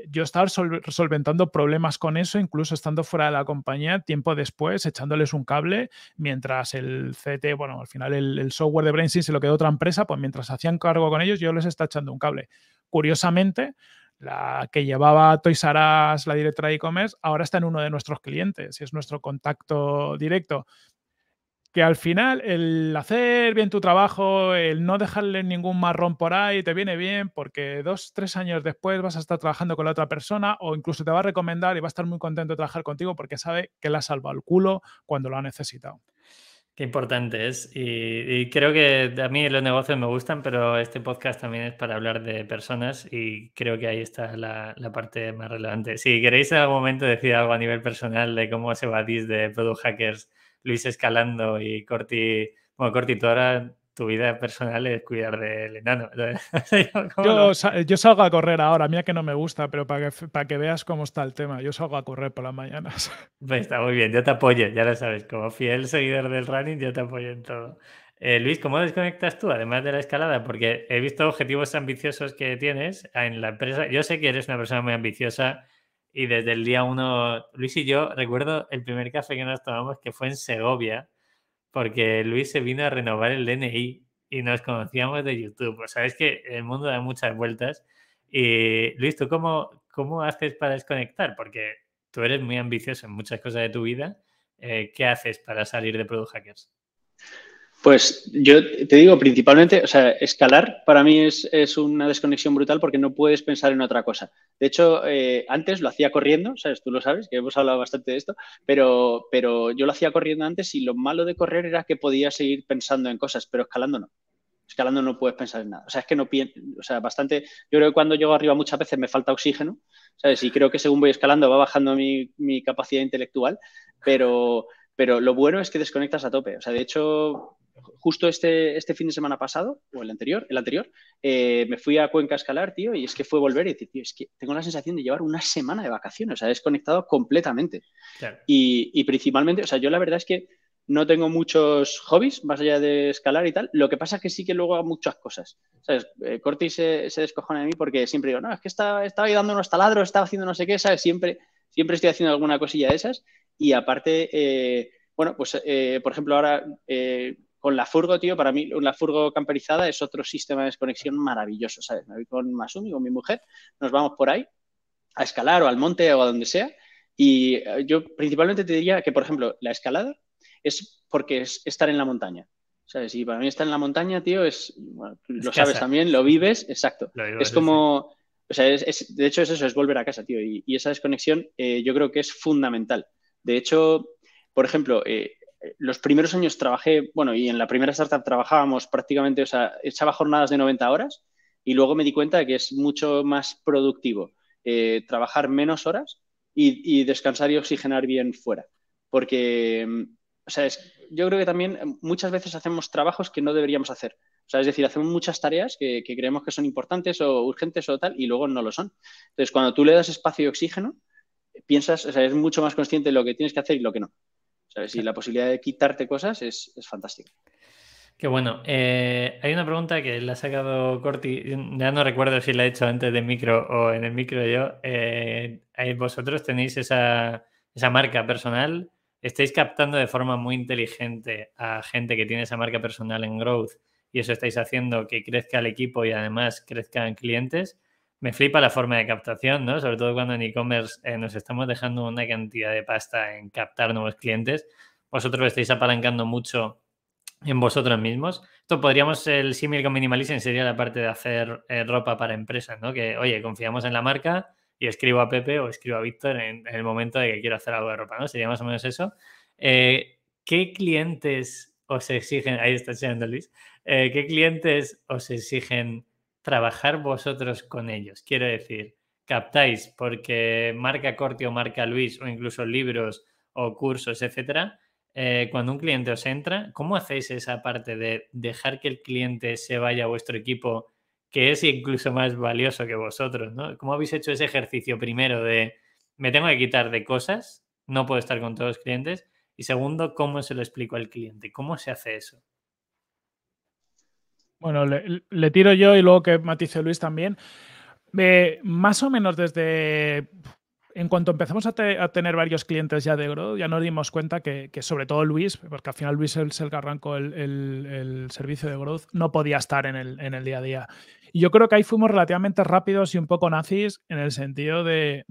Yo estaba solventando problemas con eso, incluso estando fuera de la compañía, tiempo después, echándoles un cable, mientras el CT, bueno, al final el software de Brainsys se lo quedó otra empresa, pues mientras hacían cargo con ellos, yo les estaba echando un cable. Curiosamente, la que llevaba Toys R Us, la directora de e-commerce, ahora está en uno de nuestros clientes y es nuestro contacto directo. Que al final el hacer bien tu trabajo, el no dejarle ningún marrón por ahí, te viene bien porque 2, 3 años después vas a estar trabajando con la otra persona o incluso te va a recomendar y va a estar muy contento de trabajar contigo porque sabe que le has salvado el culo cuando lo ha necesitado. Qué importante es. Y creo que a mí los negocios me gustan, pero este podcast también es para hablar de personas y creo que ahí está la parte más relevante. Si queréis en algún momento decir algo a nivel personal de cómo se batís de Product Hackers, Luis escalando y Corti, bueno, Corti, tú ahora tu vida personal es cuidar del enano. Yo salgo a correr ahora, mira que no me gusta, pero para que veas cómo está el tema, yo salgo a correr por las mañanas. Pues está muy bien, yo te apoyo, ya lo sabes, como fiel seguidor del running, yo te apoyo en todo. Luis, ¿cómo desconectas tú, además de la escalada? Porque he visto objetivos ambiciosos que tienes en la empresa. Yo sé que eres una persona muy ambiciosa y desde el día uno, Luis y yo, recuerdo el primer café que nos tomamos que fue en Segovia, porque Luis se vino a renovar el DNI y nos conocíamos de YouTube. O sea, es que el mundo da muchas vueltas. Y Luis, ¿tú cómo haces para desconectar? Porque tú eres muy ambicioso en muchas cosas de tu vida. ¿Qué haces para salir de Product Hackers? Pues yo te digo, principalmente, o sea, escalar para mí es una desconexión brutal porque no puedes pensar en otra cosa. De hecho, antes lo hacía corriendo, ¿sabes? Tú lo sabes, que hemos hablado bastante de esto, pero yo lo hacía corriendo antes y lo malo de correr era que podía seguir pensando en cosas, pero escalando no. Escalando no puedes pensar en nada. O sea, es que no pienso, o sea, bastante, yo creo que cuando llego arriba muchas veces me falta oxígeno, ¿sabes? Y creo que según voy escalando va bajando mi capacidad intelectual, pero lo bueno es que desconectas a tope. O sea, de hecho, justo este fin de semana pasado, o el anterior, me fui a Cuenca a escalar, tío, y es que fue volver y decir, tío, es que tengo la sensación de llevar una semana de vacaciones, o sea, he desconectado completamente. Claro. Y principalmente, o sea, yo la verdad es que no tengo muchos hobbies más allá de escalar y tal. Lo que pasa es que sí que luego hago muchas cosas. ¿Sabes? Corti se descojona de mí porque siempre digo, no, es que estaba ayudando unos taladros, estaba haciendo no sé qué, ¿sabes? Siempre estoy haciendo alguna cosilla de esas. Y aparte, bueno, pues por ejemplo ahora con la furgo, tío, para mí la furgo camperizada es otro sistema de desconexión maravilloso, ¿sabes? Me voy con Masumi, con mi mujer, nos vamos por ahí a escalar o al monte o a donde sea. Y yo principalmente te diría que, por ejemplo, la escalada es porque es estar en la montaña. ¿Sabes? Y para mí estar en la montaña, tío, bueno, lo sabes también, lo vives, exacto. Es como, o sea, de hecho es eso, es volver a casa, tío. Y esa desconexión yo creo que es fundamental. De hecho, por ejemplo, los primeros años trabajé, bueno, y en la primera startup trabajábamos prácticamente, o sea, echaba jornadas de 90 horas y luego me di cuenta de que es mucho más productivo trabajar menos horas y descansar y oxigenar bien fuera. Porque o sea, yo creo que también muchas veces hacemos trabajos que no deberíamos hacer. O sea, es decir, hacemos muchas tareas que creemos que son importantes o urgentes o tal y luego no lo son. Entonces, cuando tú le das espacio y oxígeno, piensas, o sea, es mucho más consciente de lo que tienes que hacer y lo que no. ¿Sabes? Y la posibilidad de quitarte cosas es fantástica. Qué bueno. Hay una pregunta que la ha sacado Corti, ya no recuerdo si la he hecho antes del micro o en el micro yo. ¿Vosotros tenéis esa marca personal? ¿Estáis captando de forma muy inteligente a gente que tiene esa marca personal en Growth y eso estáis haciendo que crezca el equipo y además crezcan clientes? Me flipa la forma de captación, ¿no? Sobre todo cuando en e-commerce nos estamos dejando una cantidad de pasta en captar nuevos clientes. Vosotros lo estáis apalancando mucho en vosotros mismos. Esto podríamos, el símil con minimalism sería la parte de hacer ropa para empresas, ¿no? Que, oye, confiamos en la marca y escribo a Pepe o escribo a Víctor en el momento de que quiero hacer algo de ropa, ¿no? Sería más o menos eso. ¿Qué clientes os exigen, ahí está enseñando Luis, qué clientes os exigen trabajar vosotros con ellos? Quiero decir, captáis porque marca Corti o marca Luis o incluso libros o cursos, etcétera. Cuando un cliente os entra, ¿cómo hacéis esa parte de dejar que el cliente se vaya a vuestro equipo, que es incluso más valioso que vosotros, ¿no? ¿Cómo habéis hecho ese ejercicio primero de me tengo que quitar de cosas, no puedo estar con todos los clientes? Y segundo, ¿cómo se lo explico al cliente? ¿Cómo se hace eso? Bueno, le tiro yo y luego que matice Luis también. Más o menos desde... En cuanto empezamos a tener varios clientes ya de Growth, ya nos dimos cuenta que sobre todo Luis, porque al final Luis es el que arrancó el servicio de Growth, no podía estar en el día a día. Y yo creo que ahí fuimos relativamente rápidos y un poco nazis en el sentido de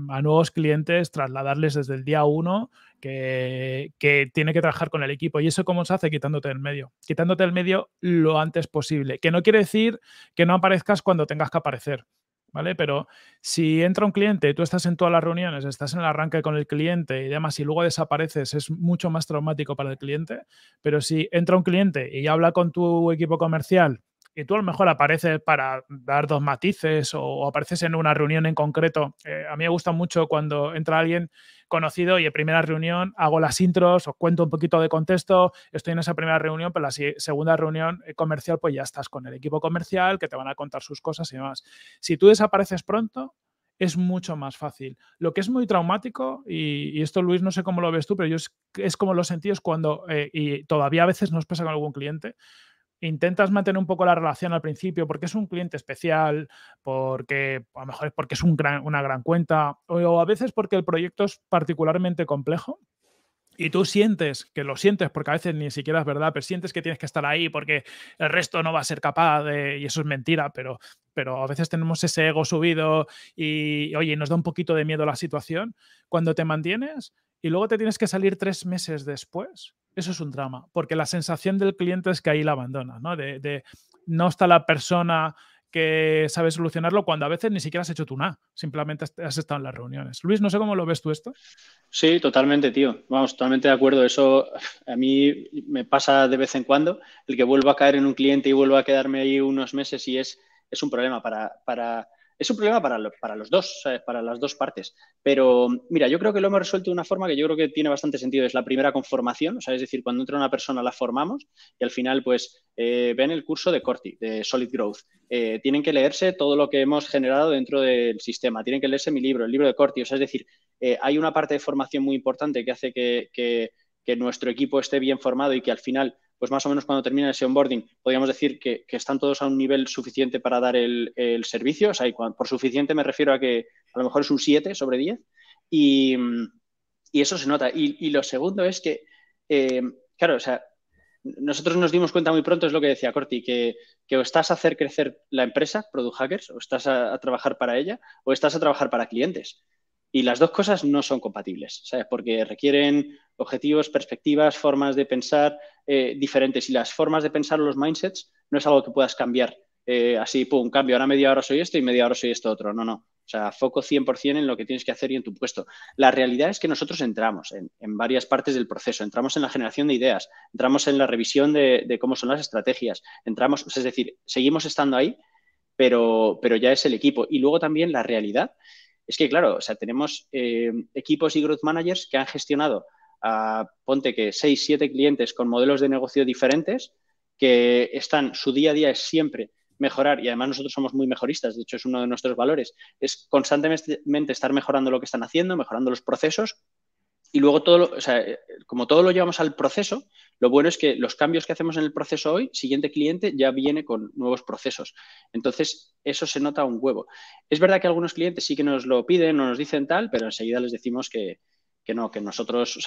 a nuevos clientes trasladarles desde el día 1 que tiene que trabajar con el equipo. ¿Y eso cómo se hace? Quitándote del medio. Quitándote del medio lo antes posible. Que no quiere decir que no aparezcas cuando tengas que aparecer, ¿vale? Pero si entra un cliente, tú estás en todas las reuniones, estás en el arranque con el cliente y demás, y luego desapareces, es mucho más traumático para el cliente. Pero si entra un cliente y habla con tu equipo comercial y tú a lo mejor apareces para dar 2 matices o apareces en una reunión en concreto. A mí me gusta mucho cuando entra alguien conocido y en primera reunión hago las intros, os cuento un poquito de contexto, estoy en esa primera reunión, pero la segunda reunión comercial pues ya estás con el equipo comercial que te van a contar sus cosas y demás. Si tú desapareces pronto, es mucho más fácil. Lo que es muy traumático, y esto Luis no sé cómo lo ves tú, pero yo es como lo sentí es cuando, y todavía a veces nos pasa con algún cliente, intentas mantener un poco la relación al principio porque es un cliente especial, porque a lo mejor es porque es una gran cuenta o a veces porque el proyecto es particularmente complejo y tú sientes, que lo sientes porque a veces ni siquiera es verdad, pero sientes que tienes que estar ahí porque el resto no va a ser capaz de, y eso es mentira, pero a veces tenemos ese ego subido y, oye, nos da un poquito de miedo la situación. Cuando te mantienes y luego te tienes que salir 3 meses después, eso es un drama, porque la sensación del cliente es que ahí la abandonas, ¿no? De no está la persona que sabe solucionarlo cuando a veces ni siquiera has hecho tú nada, simplemente has estado en las reuniones. Luis, no sé cómo lo ves tú esto. Sí, totalmente, tío. Vamos, totalmente de acuerdo. Eso a mí me pasa de vez en cuando, el que vuelvo a caer en un cliente y vuelvo a quedarme ahí unos meses y es un problema es un problema para los dos, ¿sabes? Para las dos partes. Pero mira, yo creo que lo hemos resuelto de una forma que yo creo que tiene bastante sentido. Es la primera con formación, o sea, es decir, cuando entra una persona la formamos y al final pues ven el curso de Corti, de Solid Growth. Tienen que leerse todo lo que hemos generado dentro del sistema, tienen que leerse mi libro, el libro de Corti, o sea, es decir, hay una parte de formación muy importante que hace que nuestro equipo esté bien formado y que al final, pues más o menos cuando termina ese onboarding, podríamos decir que están todos a un nivel suficiente para dar el servicio. O sea, por suficiente me refiero a que a lo mejor es un 7 sobre 10 y eso se nota. Y lo segundo es que, claro, o sea, nosotros nos dimos cuenta muy pronto, es lo que decía Corti, que o estás a hacer crecer la empresa, Product Hackers, o estás a trabajar para ella, o estás a trabajar para clientes. Y las dos cosas no son compatibles, ¿sabes? Porque requieren objetivos, perspectivas, formas de pensar diferentes. Y las formas de pensar o los mindsets no es algo que puedas cambiar así, pum, cambio, ahora media hora soy esto y media hora soy esto otro. No, no. O sea, foco 100% en lo que tienes que hacer y en tu puesto. La realidad es que nosotros entramos en varias partes del proceso. Entramos en la generación de ideas, entramos en la revisión de cómo son las estrategias, entramos, es decir, seguimos estando ahí, pero ya es el equipo. Y luego también la realidad es que, claro, o sea, tenemos equipos y growth managers que han gestionado a ponte que 6, 7 clientes con modelos de negocio diferentes que su día a día es siempre mejorar, y además nosotros somos muy mejoristas, de hecho es uno de nuestros valores, es constantemente estar mejorando lo que están haciendo, mejorando los procesos, y luego como todo lo llevamos al proceso, lo bueno es que los cambios que hacemos en el proceso hoy, siguiente cliente ya viene con nuevos procesos. Entonces, eso se nota un huevo. Es verdad que algunos clientes sí que nos lo piden, nos dicen tal, pero enseguida les decimos que no, que nosotros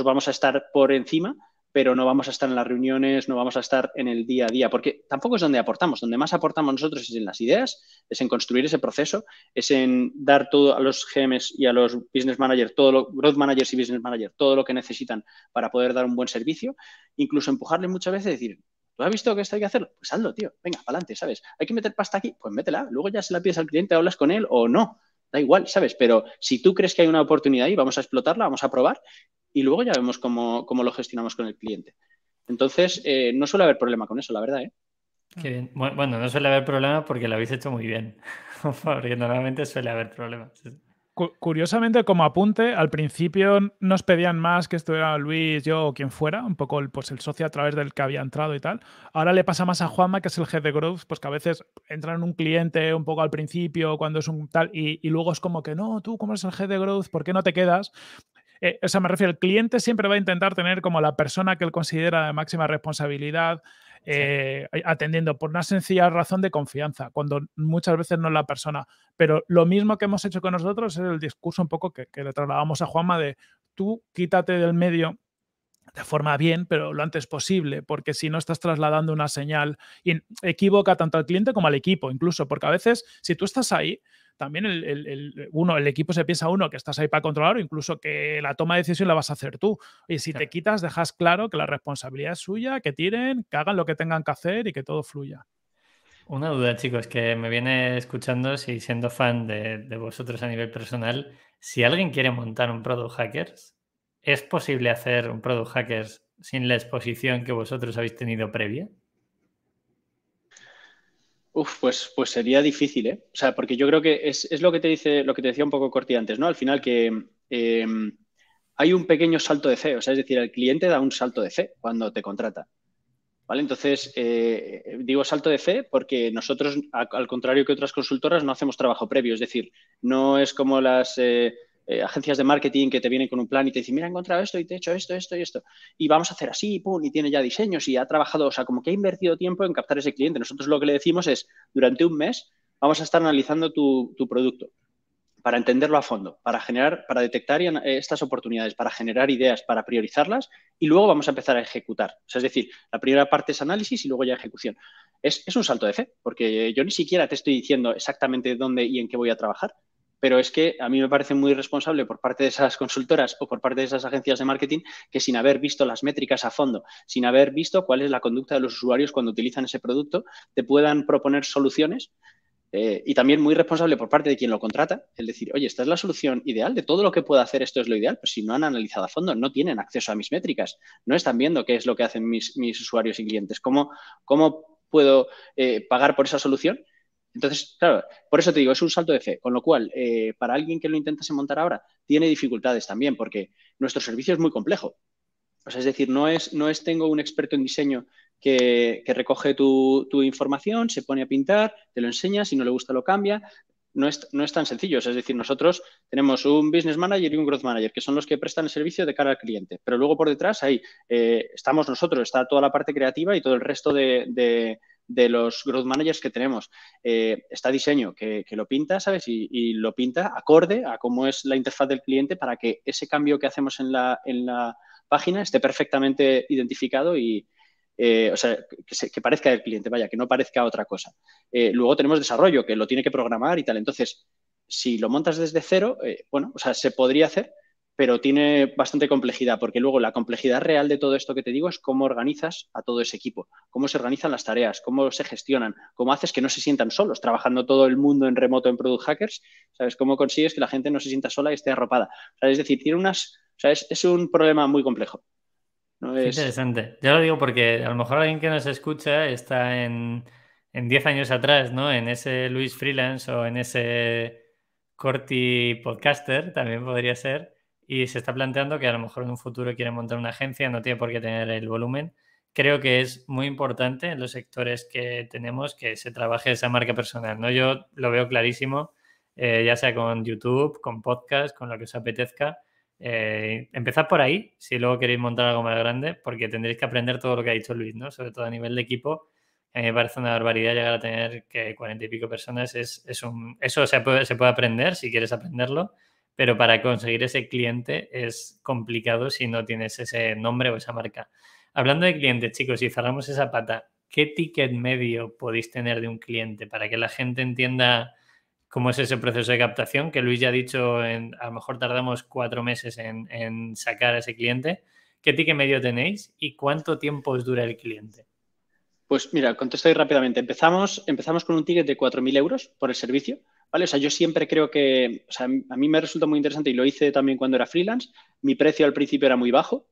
vamos a estar por encima, pero no vamos a estar en las reuniones, no vamos a estar en el día a día, porque tampoco es donde aportamos. Donde más aportamos nosotros es en las ideas, es en construir ese proceso, es en dar todo a los GMs y a los business managers, growth managers y business managers, todo lo que necesitan para poder dar un buen servicio. Incluso empujarle muchas veces y decir, ¿tú has visto que esto hay que hacerlo? Pues hazlo, tío. Venga, para adelante, ¿sabes? ¿Hay que meter pasta aquí? Pues métela. Luego ya se la pides al cliente, hablas con él o no. Da igual, ¿sabes? Pero si tú crees que hay una oportunidad ahí, vamos a explotarla, vamos a probar y luego ya vemos cómo lo gestionamos con el cliente. Entonces, no suele haber problema con eso, la verdad, ¿eh? Qué bien. Bueno, no suele haber problema porque lo habéis hecho muy bien. Porque normalmente suele haber problemas. Curiosamente, como apunte, al principio nos pedían más que estuviera Luis, yo o quien fuera, un poco pues el socio a través del que había entrado y tal. Ahora le pasa más a Juanma, que es el head de growth, pues que a veces entra en un cliente un poco al principio, cuando es un tal, y luego es como que no, tú como eres el head de growth, ¿por qué no te quedas? O sea, me refiero, el cliente siempre va a intentar tener como la persona que él considera de máxima responsabilidad, atendiendo por una sencilla razón de confianza, cuando muchas veces no es la persona. Pero lo mismo que hemos hecho con nosotros es el discurso un poco que le trasladamos a Juanma de tú quítate del medio de forma bien, pero lo antes posible, porque si no estás trasladando una señal y equivoca tanto al cliente como al equipo, incluso, porque a veces si tú estás ahí, también el equipo se piensa que estás ahí para controlar o incluso que la toma de decisión la vas a hacer tú. Y si te quitas, dejas claro que la responsabilidad es suya, que tiren, que hagan lo que tengan que hacer y que todo fluya. Una duda, chicos, que me viene escuchando, si siendo fan de vosotros a nivel personal, si alguien quiere montar un Product Hackers, ¿es posible hacer un Product Hackers sin la exposición que vosotros habéis tenido previa? Pues sería difícil, ¿eh? O sea, porque yo creo que es lo que te decía un poco Corti antes, ¿no? Al final que hay un pequeño salto de fe, o sea, es decir, el cliente da un salto de fe cuando te contrata, ¿vale? Entonces, digo salto de fe porque nosotros, al contrario que otras consultoras, no hacemos trabajo previo, es decir, no es como las agencias de marketing que te vienen con un plan y te dicen, mira, he encontrado esto y te he hecho esto, esto y esto, y vamos a hacer así, pum, y tiene ya diseños y ha trabajado, o sea, como que ha invertido tiempo en captar ese cliente. Nosotros lo que le decimos es, durante un mes vamos a estar analizando tu producto para entenderlo a fondo, para detectar estas oportunidades, para generar ideas, para priorizarlas y luego vamos a empezar a ejecutar. O sea, es decir, la primera parte es análisis y luego ya ejecución. Es un salto de fe, porque yo ni siquiera te estoy diciendo exactamente dónde y en qué voy a trabajar, pero es que a mí me parece muy irresponsable por parte de esas consultoras o por parte de esas agencias de marketing que sin haber visto las métricas a fondo, sin haber visto cuál es la conducta de los usuarios cuando utilizan ese producto, te puedan proponer soluciones. Y también muy responsable por parte de quien lo contrata, el decir, oye, esta es la solución ideal, de todo lo que puedo hacer esto es lo ideal, pues si no han analizado a fondo, no tienen acceso a mis métricas, no están viendo qué es lo que hacen mis usuarios y clientes, cómo puedo pagar por esa solución. Entonces, claro, por eso te digo, es un salto de fe, con lo cual, para alguien que lo intentase montar ahora, tiene dificultades también, porque nuestro servicio es muy complejo. O sea, es decir, no es tengo un experto en diseño que recoge tu información, se pone a pintar, te lo enseña, si no le gusta lo cambia. No es tan sencillo. O sea, es decir, nosotros tenemos un business manager y un growth manager, que son los que prestan el servicio de cara al cliente. Pero luego por detrás ahí estamos nosotros, está toda la parte creativa y todo el resto de los growth managers que tenemos. Está diseño que lo pinta, ¿sabes? Y lo pinta acorde a cómo es la interfaz del cliente para que ese cambio que hacemos en la página esté perfectamente identificado y, o sea, que parezca el cliente, vaya, que no parezca otra cosa. Luego tenemos desarrollo, que lo tiene que programar y tal. Entonces, si lo montas desde cero, bueno, o sea, se podría hacer, pero tiene bastante complejidad, porque luego la complejidad real de todo esto que te digo es cómo organizas a todo ese equipo, cómo se organizan las tareas, cómo se gestionan, cómo haces que no se sientan solos, trabajando todo el mundo en remoto en Product Hackers, ¿sabes? Cómo consigues que la gente no se sienta sola y esté arropada. O sea, es decir, tiene unas... O sea, es un problema muy complejo. No Qué es... interesante. Yo lo digo porque a lo mejor alguien que nos escucha está en 10 años atrás, ¿no? En ese Luis Freelance o en ese Corti Podcaster, también podría ser. y se está planteando que a lo mejor en un futuro quiere montar una agencia, no tiene por qué tener el volumen. Creo que es muy importante en los sectores que tenemos que se trabaje esa marca personal, ¿no? Yo lo veo clarísimo, ya sea con YouTube, con podcast, con lo que os apetezca. Empezad por ahí, si luego queréis montar algo más grande, porque tendréis que aprender todo lo que ha dicho Luis, ¿no? Sobre todo a nivel de equipo. A mí me parece una barbaridad llegar a tener que 40 y pico personas. Eso se puede aprender si quieres aprenderlo, pero para conseguir ese cliente es complicado si no tienes ese nombre o esa marca. Hablando de clientes, chicos, si cerramos esa pata, ¿qué ticket medio podéis tener de un cliente para que la gente entienda cómo es ese proceso de captación? Que Luis ya ha dicho, a lo mejor tardamos 4 meses en sacar a ese cliente. ¿Qué ticket medio tenéis y cuánto tiempo os dura el cliente? Pues mira, contesto ahí rápidamente. Empezamos con un ticket de 4.000 euros por el servicio, ¿vale? O sea, yo siempre creo que, o sea, a mí me resulta muy interesante y lo hice también cuando era freelance. Mi precio al principio era muy bajo,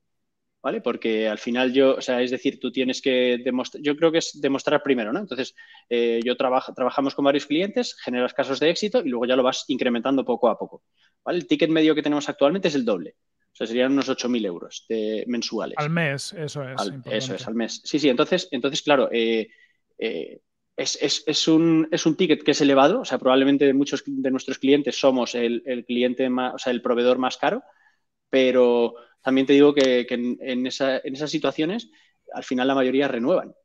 ¿vale? Porque al final o sea, es decir, tú tienes que demostrar, yo creo que es demostrar primero, ¿no? Entonces, trabajamos con varios clientes, generas casos de éxito y luego ya lo vas incrementando poco a poco, ¿vale? El ticket medio que tenemos actualmente es el doble. O sea, serían unos 8.000 euros mensuales. Al mes, eso es. Eso es, al mes. Sí, entonces claro, es un ticket que es elevado, o sea, probablemente muchos de nuestros clientes somos el cliente más, o sea, el proveedor más caro, pero también te digo que en esas situaciones al final la mayoría renuevan,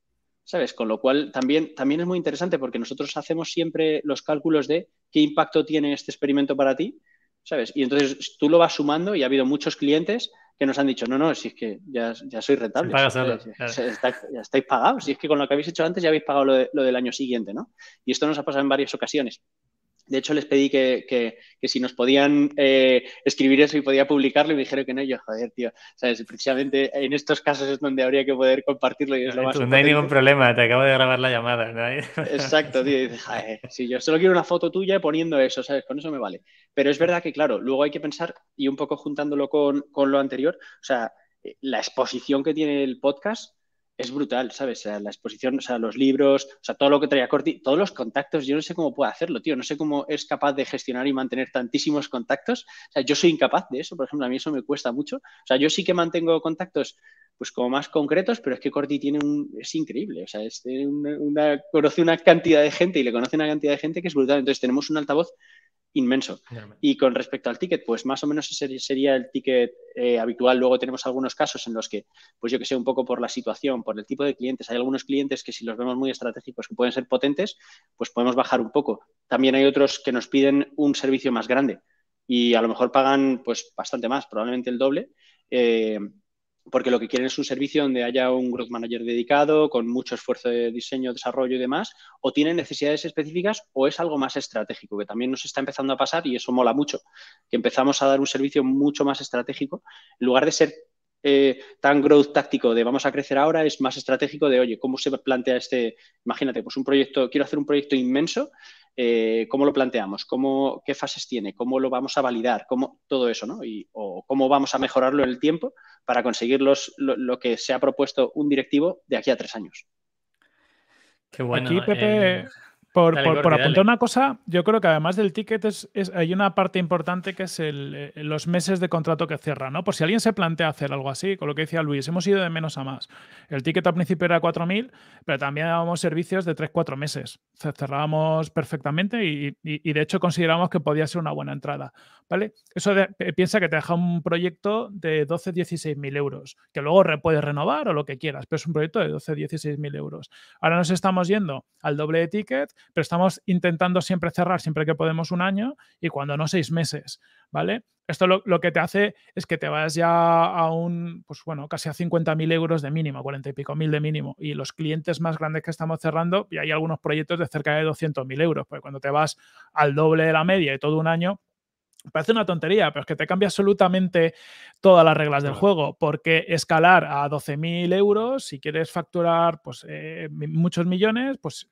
¿sabes? Con lo cual también es muy interesante porque nosotros hacemos siempre los cálculos de qué impacto tiene este experimento para ti, ¿sabes? Y entonces tú lo vas sumando y ha habido muchos clientes que nos han dicho, no, si es que ya sois rentables. Se paga solo, claro. Ya estáis pagados. Si es que con lo que habéis hecho antes ya habéis pagado lo del año siguiente, ¿no? Y esto nos ha pasado en varias ocasiones. De hecho, les pedí que si nos podían escribir eso y podía publicarlo y me dijeron que no. Y yo, joder, tío, ¿sabes? Precisamente en estos casos es donde habría que poder compartirlo y es lo más No hay ningún problema, te acabo de grabar la llamada, ¿no? Exacto, tío. Y dices, joder, si yo solo quiero una foto tuya poniendo eso, ¿sabes? Con eso me vale. Pero es verdad que, claro, luego hay que pensar, y un poco juntándolo con lo anterior, o sea, la exposición que tiene el podcast es brutal, ¿sabes? O sea, la exposición, o sea, los libros, o sea, todo lo que traía Corti, todos los contactos, yo no sé cómo puede hacerlo, tío, no sé cómo es capaz de gestionar y mantener tantísimos contactos. O sea, yo soy incapaz de eso, por ejemplo, a mí eso me cuesta mucho. O sea, yo sí que mantengo contactos pues como más concretos, pero es que Corti es increíble, o sea, conoce una cantidad de gente y le conoce una cantidad de gente que es brutal. Entonces tenemos un altavoz inmenso. Y con respecto al ticket, pues más o menos ese sería el ticket habitual. Luego tenemos algunos casos en los que, pues yo que sé, un poco por la situación, por el tipo de clientes, hay algunos clientes que si los vemos muy estratégicos que pueden ser potentes, pues podemos bajar un poco. También hay otros que nos piden un servicio más grande y a lo mejor pagan pues bastante más, probablemente el doble, porque lo que quieren es un servicio donde haya un growth manager dedicado, con mucho esfuerzo de diseño, desarrollo y demás, o tienen necesidades específicas o es algo más estratégico, que también nos está empezando a pasar y eso mola mucho, que empezamos a dar un servicio mucho más estratégico, en lugar de ser tan growth táctico de vamos a crecer ahora, es más estratégico de, oye, ¿cómo se plantea imagínate, pues un proyecto, quiero hacer un proyecto inmenso, ¿cómo lo planteamos? ¿Qué fases tiene? ¿Cómo lo vamos a validar? Todo eso, ¿no? O cómo vamos a mejorarlo en el tiempo para conseguir lo que se ha propuesto un directivo de aquí a 3 años. Qué bueno. Aquí, Pepe, por apuntar dale. una cosa, yo creo que además del ticket hay una parte importante que es los meses de contrato que cierra, ¿no? Por si alguien se plantea hacer algo así, con lo que decía Luis, hemos ido de menos a más. El ticket al principio era 4.000, pero también dábamos servicios de 3-4 meses. Cerrábamos perfectamente y de hecho consideramos que podía ser una buena entrada, ¿vale? Eso piensa que te deja un proyecto de 12-16.000 euros, que luego puedes renovar o lo que quieras, pero es un proyecto de 12-16.000 euros. Ahora nos estamos yendo al doble de ticket, pero estamos intentando siempre cerrar, siempre que podemos, un año y cuando no 6 meses, ¿vale? Esto lo que te hace es que te vas ya a casi a 50.000 euros de mínimo, 40 y pico mil de mínimo. Y los clientes más grandes que estamos cerrando, y hay algunos proyectos de cerca de 200.000 euros, porque cuando te vas al doble de la media y todo un año, parece una tontería, pero es que te cambia absolutamente todas las reglas del juego, porque escalar a 12.000 euros, si quieres facturar pues, muchos millones, pues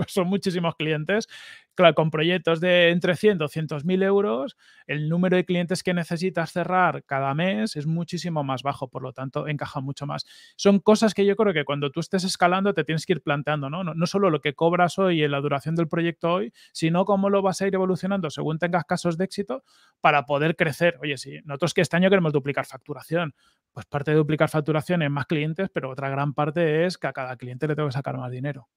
son muchísimos clientes Claro, con proyectos de entre 100 y 200.000 euros, el número de clientes que necesitas cerrar cada mes es muchísimo más bajo, por lo tanto, encaja mucho más. Son cosas que yo creo que cuando tú estés escalando te tienes que ir planteando, ¿no? No solo lo que cobras hoy en la duración del proyecto hoy, sino cómo lo vas a ir evolucionando según tengas casos de éxito para poder crecer. Oye, sí, nosotros que este año queremos duplicar facturación, pues parte de duplicar facturación es más clientes, pero otra gran parte es que a cada cliente le tengo que sacar más dinero.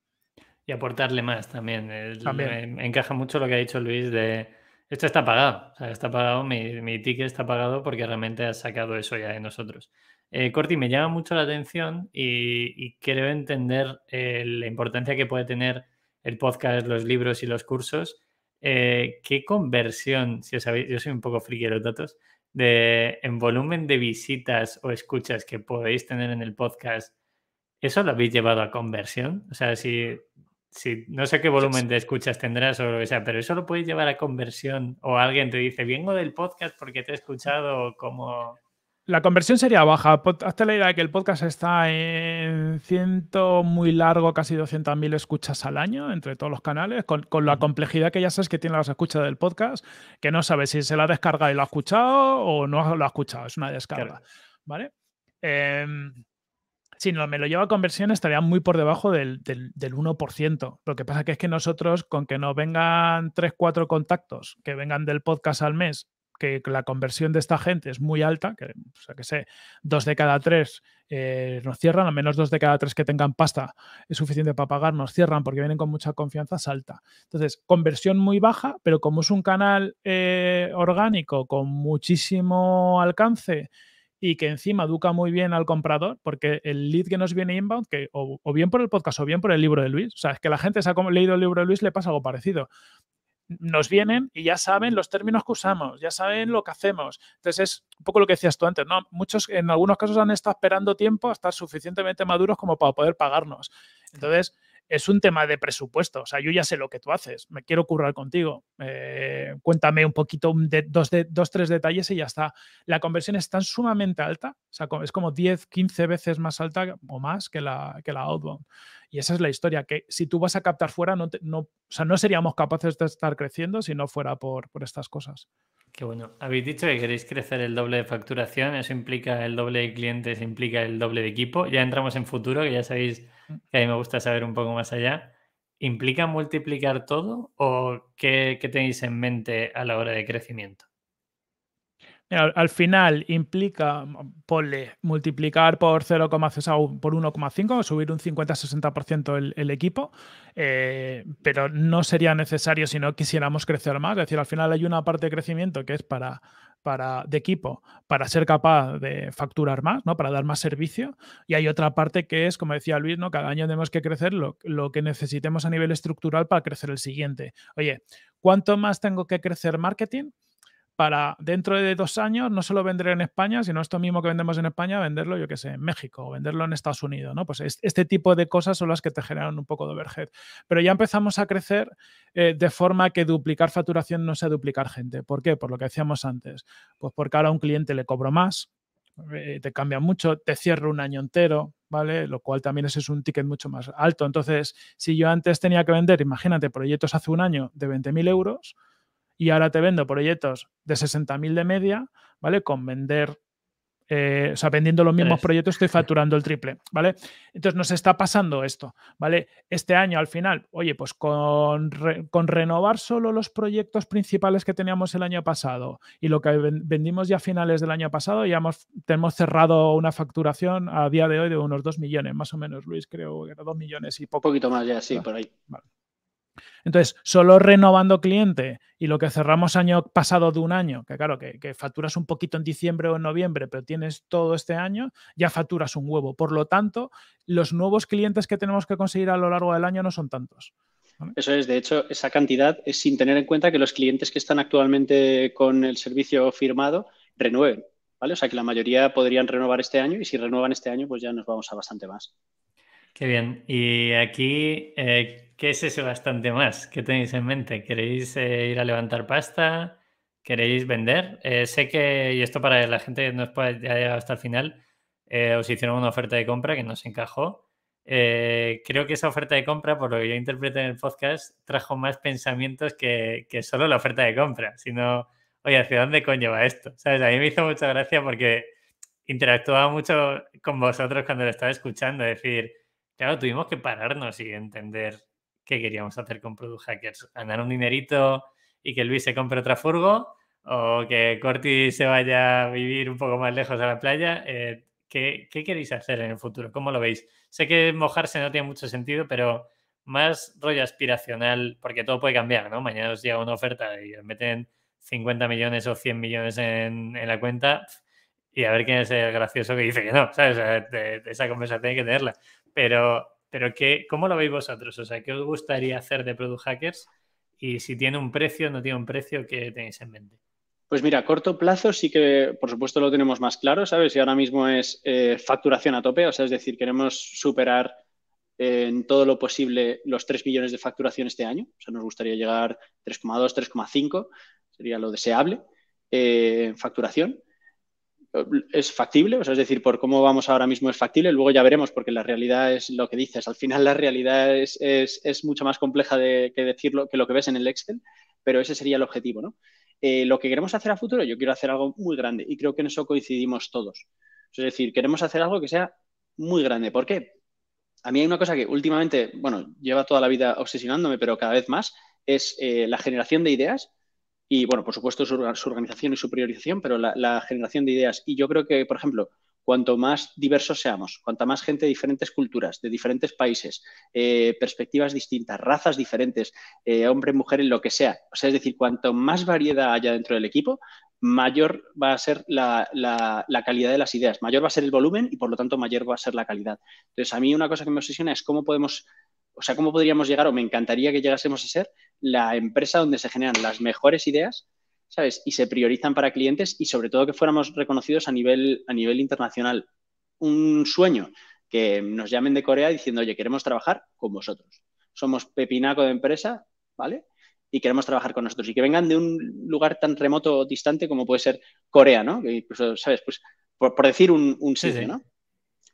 Y aportarle más también. También. Me encaja mucho lo que ha dicho Luis de esto está pagado. O sea, está pagado, mi ticket está pagado porque realmente has sacado eso ya de nosotros. Corti, me llama mucho la atención y quiero entender la importancia que puede tener el podcast, los libros y los cursos. ¿Qué conversión, si os sabéis, yo soy un poco friki de los datos, en volumen de visitas o escuchas que podéis tener en el podcast, ¿eso lo habéis llevado a conversión? O sea, si no sé qué volumen de escuchas tendrás o lo que sea, pero ¿eso lo podéis llevar a conversión? O alguien te dice, vengo del podcast porque te he escuchado, o como... La conversión sería baja. Hazte la idea de que el podcast está en muy largo, casi 200.000 escuchas al año entre todos los canales, con la complejidad que ya sabes que tiene las escuchas del podcast, que no sabes si se la ha descargado y lo ha escuchado o no lo ha escuchado. Es una descarga. Claro. ¿Vale? Si no me lo lleva a conversión, estaría muy por debajo del 1%. Lo que pasa que es que nosotros, con que nos vengan 3-4 contactos que vengan del podcast al mes, que la conversión de esta gente es muy alta, que, o sea, que sé, 2 de cada 3 nos cierran, al menos 2 de cada 3 que tengan pasta es suficiente para pagar, nos cierran porque vienen con mucha confianza, salta. Entonces, conversión muy baja, pero como es un canal orgánico con muchísimo alcance y que encima educa muy bien al comprador, porque el lead que nos viene inbound, que o bien por el podcast o bien por el libro de Luis, o sea, es que la gente se ha leído el libro de Luis, le pasa algo parecido. Nos vienen y ya saben los términos que usamos, ya saben lo que hacemos. Entonces es un poco lo que decías tú antes, ¿no? Muchos, en algunos casos, han estado esperando tiempo a estar suficientemente maduros como para poder pagarnos. Entonces, es un tema de presupuesto. O sea, yo ya sé lo que tú haces, me quiero currar contigo. Cuéntame un poquito, dos, tres detalles y ya está. La conversión es tan sumamente alta, o sea, es como 10, 15 veces más alta o más que la outbound. Y esa es la historia, que si tú vas a captar fuera, o sea, no seríamos capaces de estar creciendo si no fuera por estas cosas. Qué bueno. Habéis dicho que queréis crecer el doble de facturación, eso implica el doble de clientes, implica el doble de equipo. Ya entramos en futuro, que ya sabéis que a mí me gusta saber un poco más allá. ¿Implica multiplicar todo o qué tenéis en mente a la hora de crecimiento? Al final implica, ponle, multiplicar por 0,6 por 1,5, subir un 50-60% el equipo, pero no sería necesario si no quisiéramos crecer más. Es decir, al final hay una parte de crecimiento que es de equipo para ser capaz de facturar más, ¿no? Para dar más servicio, y hay otra parte que es, como decía Luis, ¿no? Cada año tenemos que crecer lo que necesitemos a nivel estructural para crecer el siguiente. Oye, ¿cuánto más tengo que crecer marketing para dentro de 2 años no solo vender en España, sino esto mismo que vendemos en España, venderlo, yo qué sé, en México o venderlo en Estados Unidos, ¿no? Pues este tipo de cosas son las que te generan un poco de overhead. Pero ya empezamos a crecer de forma que duplicar facturación no sea duplicar gente. ¿Por qué? Por lo que decíamos antes. Pues porque ahora a un cliente le cobro más, te cambia mucho, te cierro un año entero, ¿vale? Lo cual también ese es un ticket mucho más alto. Entonces, si yo antes tenía que vender, imagínate, proyectos hace un año de 20.000 euros, y ahora te vendo proyectos de 60.000 de media, ¿vale? Con vender, o sea, vendiendo los mismos proyectos estoy facturando el triple, ¿vale? Entonces nos está pasando esto, ¿vale? Este año al final, oye, pues con renovar solo los proyectos principales que teníamos el año pasado y lo que vendimos ya a finales del año pasado, ya tenemos cerrado una facturación a día de hoy de unos 2 millones, más o menos, Luis, creo que era 2 millones y poco. Un poquito más ya, sí, por ahí. Vale. Entonces, solo renovando cliente y lo que cerramos año pasado de un año, que claro, que facturas un poquito en diciembre o en noviembre, pero tienes todo este año, ya facturas un huevo. Por lo tanto, los nuevos clientes que tenemos que conseguir a lo largo del año no son tantos. ¿Vale? Eso es, de hecho, esa cantidad es sin tener en cuenta que los clientes que están actualmente con el servicio firmado renueven, ¿vale? O sea, que la mayoría podrían renovar este año y si renuevan este año, pues ya nos vamos a bastante más. Qué bien. Y aquí, ¿qué es ese bastante más? ¿Qué tenéis en mente? ¿Queréis ir a levantar pasta? ¿Queréis vender? Sé que, y esto para la gente que nos pueda ya llegar hasta el final, os hicieron una oferta de compra que nos encajó. creo que esa oferta de compra, por lo que yo interpreté en el podcast, trajo más pensamientos que solo la oferta de compra, sino, oye, ¿hacia dónde coño va esto? ¿Sabes? A mí me hizo mucha gracia porque interactuaba mucho con vosotros cuando lo estaba escuchando, es decir, claro, tuvimos que pararnos y entender qué queríamos hacer con Product Hackers, ganar un dinerito y que Luis se compre otra furgo o que Corti se vaya a vivir un poco más lejos a la playa. ¿Qué queréis hacer en el futuro? ¿Cómo lo veis? Sé que mojarse no tiene mucho sentido, pero más rollo aspiracional, porque todo puede cambiar, ¿no? Mañana os llega una oferta y os meten 50 millones o 100 millones en la cuenta y a ver quién es el gracioso que dice que no, ¿sabes? O sea, de esa conversación hay que tenerla. Pero ¿cómo lo veis vosotros? O sea, ¿qué os gustaría hacer de Product Hackers? Y si tiene un precio, no tiene un precio, ¿qué tenéis en mente? Pues mira, a corto plazo sí que, por supuesto, lo tenemos más claro, ¿sabes? Y ahora mismo es facturación a tope, o sea, es decir, queremos superar en todo lo posible los 3 millones de facturación este año. O sea, nos gustaría llegar 3,2, 3,5, sería lo deseable en facturación. Es factible, o sea, es decir, por cómo vamos ahora mismo es factible, luego ya veremos, porque la realidad es lo que dices, al final la realidad es mucho más compleja que decirlo que lo que ves en el Excel, pero ese sería el objetivo, ¿no? Lo que queremos hacer a futuro, yo quiero hacer algo muy grande y creo que en eso coincidimos todos. Es decir, queremos hacer algo que sea muy grande. ¿Por qué? A mí hay una cosa que últimamente, bueno, lleva toda la vida obsesionándome, pero cada vez más, es la generación de ideas y, bueno, por supuesto, su organización y su priorización, pero la generación de ideas. Y yo creo que, por ejemplo, cuanto más diversos seamos, cuanta más gente de diferentes culturas, de diferentes países, perspectivas distintas, razas diferentes, hombre, mujer, en lo que sea. O sea, es decir, cuanto más variedad haya dentro del equipo, mayor va a ser la calidad de las ideas, mayor va a ser el volumen y, por lo tanto, mayor va a ser la calidad. Entonces, a mí una cosa que me obsesiona es cómo podemos, o sea, cómo podríamos llegar, o me encantaría que llegásemos a ser la empresa donde se generan las mejores ideas, ¿sabes? Y se priorizan para clientes y sobre todo que fuéramos reconocidos a nivel internacional. Un sueño, que nos llamen de Corea diciendo, oye, queremos trabajar con vosotros. Somos pepinaco de empresa, ¿vale? Y queremos trabajar con nosotros. Y que vengan de un lugar tan remoto o distante como puede ser Corea, ¿no? Que, pues, ¿sabes? Pues por decir un sitio, Sí. ¿no?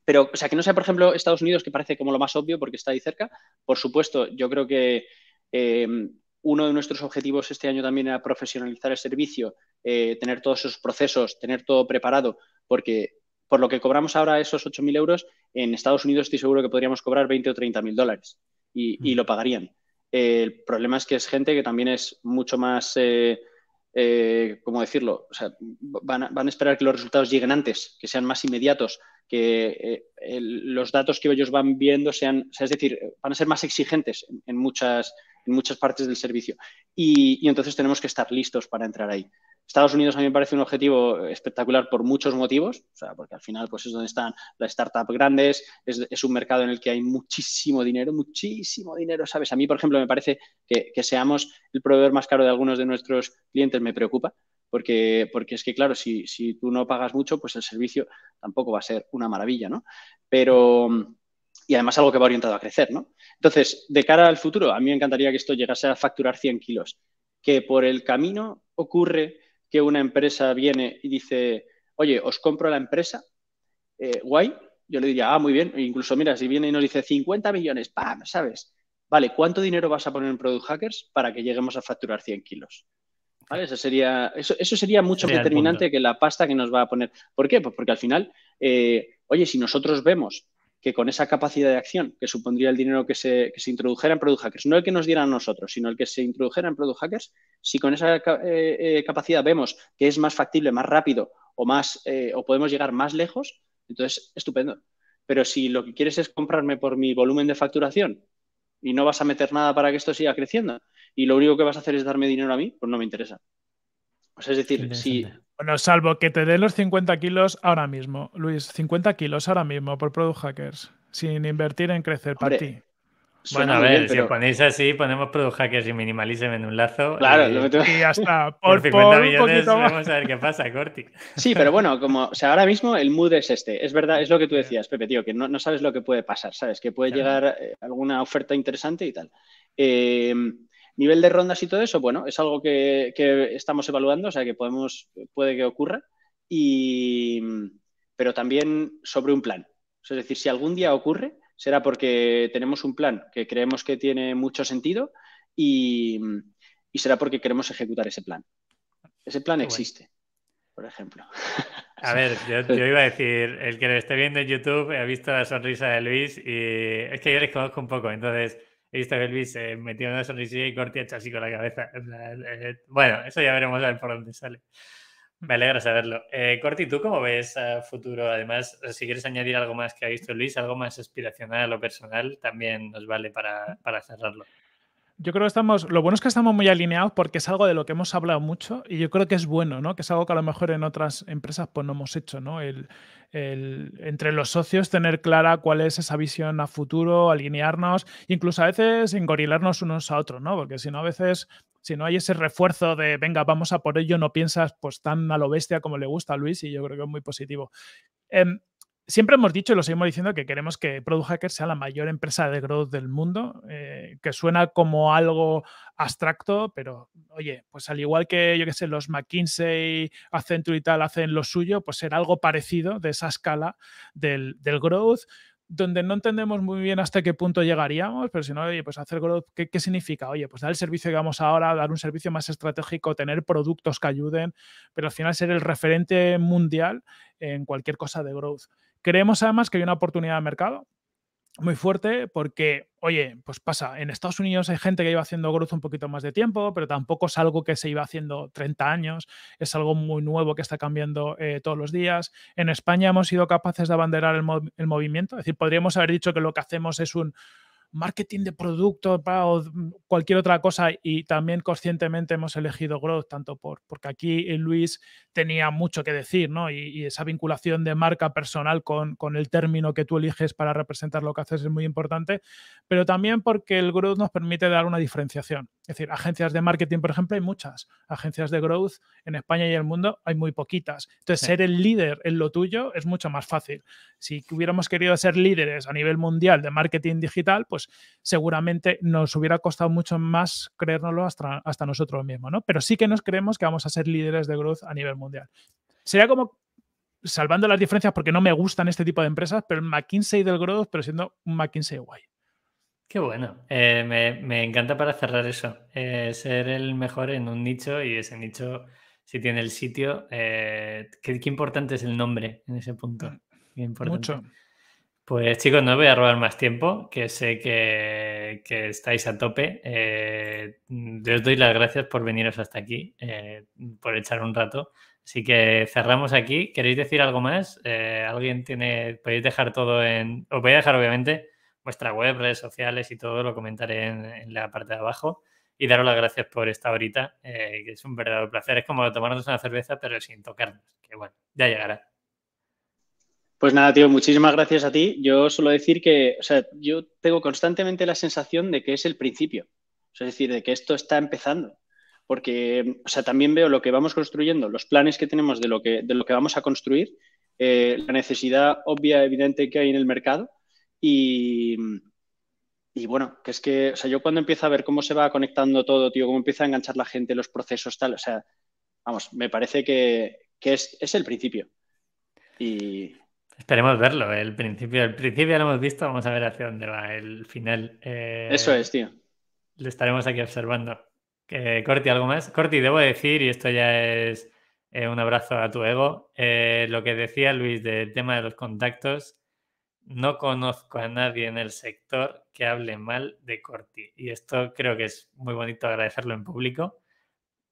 Pero, o sea, que no sea, por ejemplo, Estados Unidos, que parece como lo más obvio porque está ahí cerca. Por supuesto, yo creo que uno de nuestros objetivos este año también era profesionalizar el servicio, tener todos esos procesos, tener todo preparado, porque por lo que cobramos ahora esos 8.000 euros, en Estados Unidos estoy seguro que podríamos cobrar 20 o 30.000 dólares y lo pagarían. El problema es que es gente que también es mucho más, ¿cómo decirlo? O sea, van a esperar que los resultados lleguen antes, que sean más inmediatos, que los datos que ellos van viendo sean, o sea, es decir, van a ser más exigentes en muchas partes del servicio. Y entonces tenemos que estar listos para entrar ahí. Estados Unidos a mí me parece un objetivo espectacular por muchos motivos, o sea, porque al final pues es donde están las startups grandes, es un mercado en el que hay muchísimo dinero, ¿sabes? A mí, por ejemplo, me parece que seamos el proveedor más caro de algunos de nuestros clientes me preocupa, porque es que, claro, si tú no pagas mucho, pues el servicio tampoco va a ser una maravilla, ¿no? Pero, y además algo que va orientado a crecer, ¿no? Entonces, de cara al futuro, a mí me encantaría que esto llegase a facturar 100 kilos. Que por el camino ocurre que una empresa viene y dice, oye, os compro la empresa, guay. Yo le diría, muy bien. E incluso, mira, si viene y nos dice 50 millones, ¡pam! ¿Sabes? Vale, ¿cuánto dinero vas a poner en Product Hackers para que lleguemos a facturar 100 kilos? ¿Vale? Eso sería mucho más determinante que la pasta que nos va a poner. ¿Por qué? Pues porque al final, oye, si nosotros vemos que con esa capacidad de acción que supondría el dinero que se introdujera en Product Hackers, no el que nos dieran a nosotros, sino el que se introdujera en Product Hackers, si con esa capacidad vemos que es más factible, más rápido o podemos llegar más lejos, entonces estupendo. Pero si lo que quieres es comprarme por mi volumen de facturación y no vas a meter nada para que esto siga creciendo y lo único que vas a hacer es darme dinero a mí, pues no me interesa. O sea, es decir, si... Bueno, salvo que te den los 50 kilos ahora mismo, Luis, 50 kilos ahora mismo por Product Hackers, sin invertir en crecer para ti. Bueno, a ver, si os ponéis así, ponemos Product Hackers y Minimalism en un lazo. Claro, y ya está. Por 50 millones vamos a ver qué pasa, Corti. Sí, pero bueno, o sea, ahora mismo el mood es este. Es verdad, es lo que tú decías, Pepe, tío, que no sabes lo que puede pasar, ¿sabes? Que puede llegar alguna oferta interesante y tal. Nivel de rondas y todo eso, bueno, es algo que estamos evaluando, o sea, que puede que ocurra, pero también sobre un plan. O sea, es decir, si algún día ocurre, será porque tenemos un plan que creemos que tiene mucho sentido y será porque queremos ejecutar ese plan. Ese plan existe, por ejemplo. A ver, yo iba a decir, el que lo esté viendo en YouTube ha visto la sonrisa de Luis y es que yo les conozco un poco, entonces he visto que Luis metió una sonrisilla y Corti ha hecho así con la cabeza. Bueno, eso ya veremos a ver por dónde sale. Me alegra saberlo. Corti, ¿tú cómo ves a futuro? Además, si quieres añadir algo más que ha visto Luis, algo más aspiracional o personal, también nos vale para cerrarlo. Yo creo que lo bueno es que estamos muy alineados porque es algo de lo que hemos hablado mucho y yo creo que es bueno, ¿no? Que es algo que a lo mejor en otras empresas pues no hemos hecho, ¿no? Entre los socios tener clara cuál es esa visión a futuro, alinearnos, incluso a veces engorilarnos unos a otros, ¿no? Porque si no, a veces, si no hay ese refuerzo de, venga, vamos a por ello, no piensas pues tan a lo bestia como le gusta a Luis y yo creo que es muy positivo. Siempre hemos dicho y lo seguimos diciendo que queremos que Product Hackers sea la mayor empresa de growth del mundo, que suena como algo abstracto, pero oye, pues al igual que yo que sé, los McKinsey, Accenture y tal hacen lo suyo, pues ser algo parecido de esa escala del growth, donde no entendemos muy bien hasta qué punto llegaríamos, pero si no, oye, pues hacer growth, ¿qué significa? Oye, pues dar el servicio que vamos ahora, dar un servicio más estratégico, tener productos que ayuden, pero al final ser el referente mundial en cualquier cosa de growth. Creemos además que hay una oportunidad de mercado muy fuerte porque, oye, pues pasa, en Estados Unidos hay gente que iba haciendo growth un poquito más de tiempo, pero tampoco es algo que se iba haciendo 30 años, es algo muy nuevo que está cambiando todos los días. En España hemos sido capaces de abanderar el movimiento, es decir, podríamos haber dicho que lo que hacemos es un marketing de producto o cualquier otra cosa y también conscientemente hemos elegido growth tanto porque aquí Luis tenía mucho que decir, ¿no? Y esa vinculación de marca personal con el término que tú eliges para representar lo que haces es muy importante, pero también porque el growth nos permite dar una diferenciación. Es decir, agencias de marketing, por ejemplo, hay muchas. Agencias de growth en España y en el mundo hay muy poquitas. Entonces, ser el líder en lo tuyo es mucho más fácil. Si hubiéramos querido ser líderes a nivel mundial de marketing digital, pues seguramente nos hubiera costado mucho más creérnoslo hasta nosotros mismos, ¿no? Pero sí que nos creemos que vamos a ser líderes de growth a nivel mundial. Sería como, salvando las diferencias porque no me gustan este tipo de empresas, pero el McKinsey del growth, pero siendo un McKinsey guay. Qué bueno. Me encanta para cerrar eso. Ser el mejor en un nicho y ese nicho, si tiene el sitio, qué importante es el nombre en ese punto. Qué importante. Mucho. Pues chicos, no os voy a robar más tiempo, que sé que estáis a tope. Os doy las gracias por veniros hasta aquí, por echar un rato. Así que cerramos aquí. ¿Queréis decir algo más? ¿Alguien podéis dejar todo os voy a dejar obviamente vuestra web, redes sociales y todo, lo comentaré en la parte de abajo. Y daros las gracias por esta horita, que es un verdadero placer. Es como tomarnos una cerveza, pero sin tocarnos. Que bueno, ya llegará. Pues nada, tío, muchísimas gracias a ti. Yo suelo decir que, o sea, yo tengo constantemente la sensación de que es el principio. O sea, es decir, de que esto está empezando. Porque, o sea, también veo lo que vamos construyendo, los planes que tenemos de lo que vamos a construir, la necesidad obvia, evidente que hay en el mercado. Y bueno, que es que, o sea, yo cuando empiezo a ver cómo se va conectando todo, tío, cómo empieza a enganchar la gente, los procesos, tal, o sea, vamos, me parece que es el principio. Y esperemos verlo. El principio ya lo hemos visto. Vamos a ver hacia dónde va el final. eso es, tío. Lo estaremos aquí observando. Corti, ¿algo más? Corti, debo decir, y esto ya es un abrazo a tu ego, lo que decía Luis del tema de los contactos, no conozco a nadie en el sector que hable mal de Corti. Y esto creo que es muy bonito agradecerlo en público,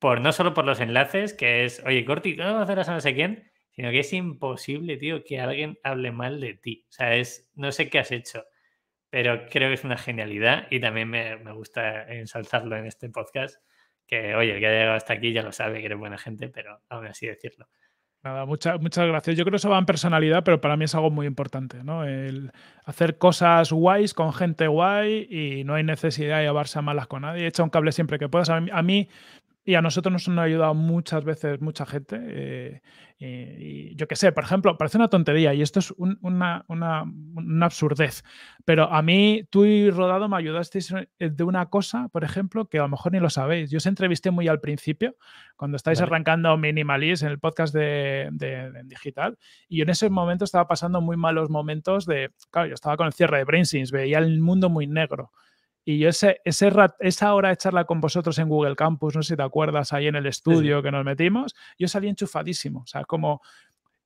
no solo por los enlaces, que es, oye, Corti, ¿cómo conocerás a no sé quién? Sino que es imposible, tío, que alguien hable mal de ti. O sea, no sé qué has hecho, pero creo que es una genialidad y también me gusta ensalzarlo en este podcast, que, oye, el que ha llegado hasta aquí ya lo sabe que eres buena gente, pero aún así decirlo. Nada, muchas gracias. Yo creo que eso va en personalidad, pero para mí es algo muy importante, ¿no? El hacer cosas guays con gente guay y no hay necesidad de llevarse a malas con nadie. Echa un cable siempre que puedas. A mí Y a nosotros nos han ayudado muchas veces mucha gente. Y yo qué sé, por ejemplo, parece una tontería y esto es una absurdez, pero a mí, tú y Rodado me ayudasteis de una cosa, por ejemplo, que a lo mejor ni lo sabéis. Yo os entrevisté muy al principio, cuando estáis arrancando Minimalist en el podcast de digital, y yo en ese momento estaba pasando muy malos momentos claro, yo estaba con el cierre de BrainSense, veía el mundo muy negro. Y yo esa hora de charla con vosotros en Google Campus, no sé si te acuerdas, ahí en el estudio que nos metimos, yo salí enchufadísimo. O sea, como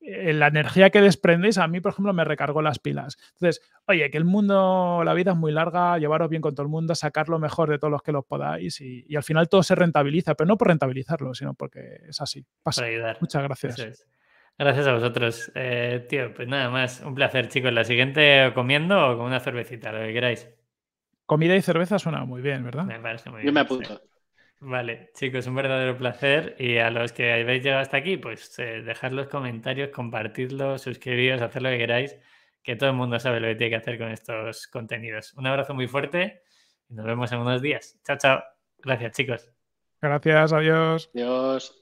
la energía que desprendéis a mí, por ejemplo, me recargó las pilas. Entonces, oye, que el mundo, la vida es muy larga, llevaros bien con todo el mundo, sacar lo mejor de todos los que los podáis y al final todo se rentabiliza, pero no por rentabilizarlo, sino porque es así. Pasa. Para ayudar. Muchas gracias. Eso es. Gracias a vosotros. Tío, pues nada más. Un placer, chicos. La siguiente comiendo o con una cervecita, lo que queráis. Comida y cerveza suena muy bien, ¿verdad? Me parece muy Yo bien. me apunto. Sí. Vale, chicos, un verdadero placer. Y a los que habéis llegado hasta aquí, pues dejad los comentarios, compartidlo, suscribiros, haced lo que queráis, que todo el mundo sabe lo que tiene que hacer con estos contenidos. Un abrazo muy fuerte y nos vemos en unos días. Chao, chao. Gracias, chicos. Gracias, adiós. Adiós.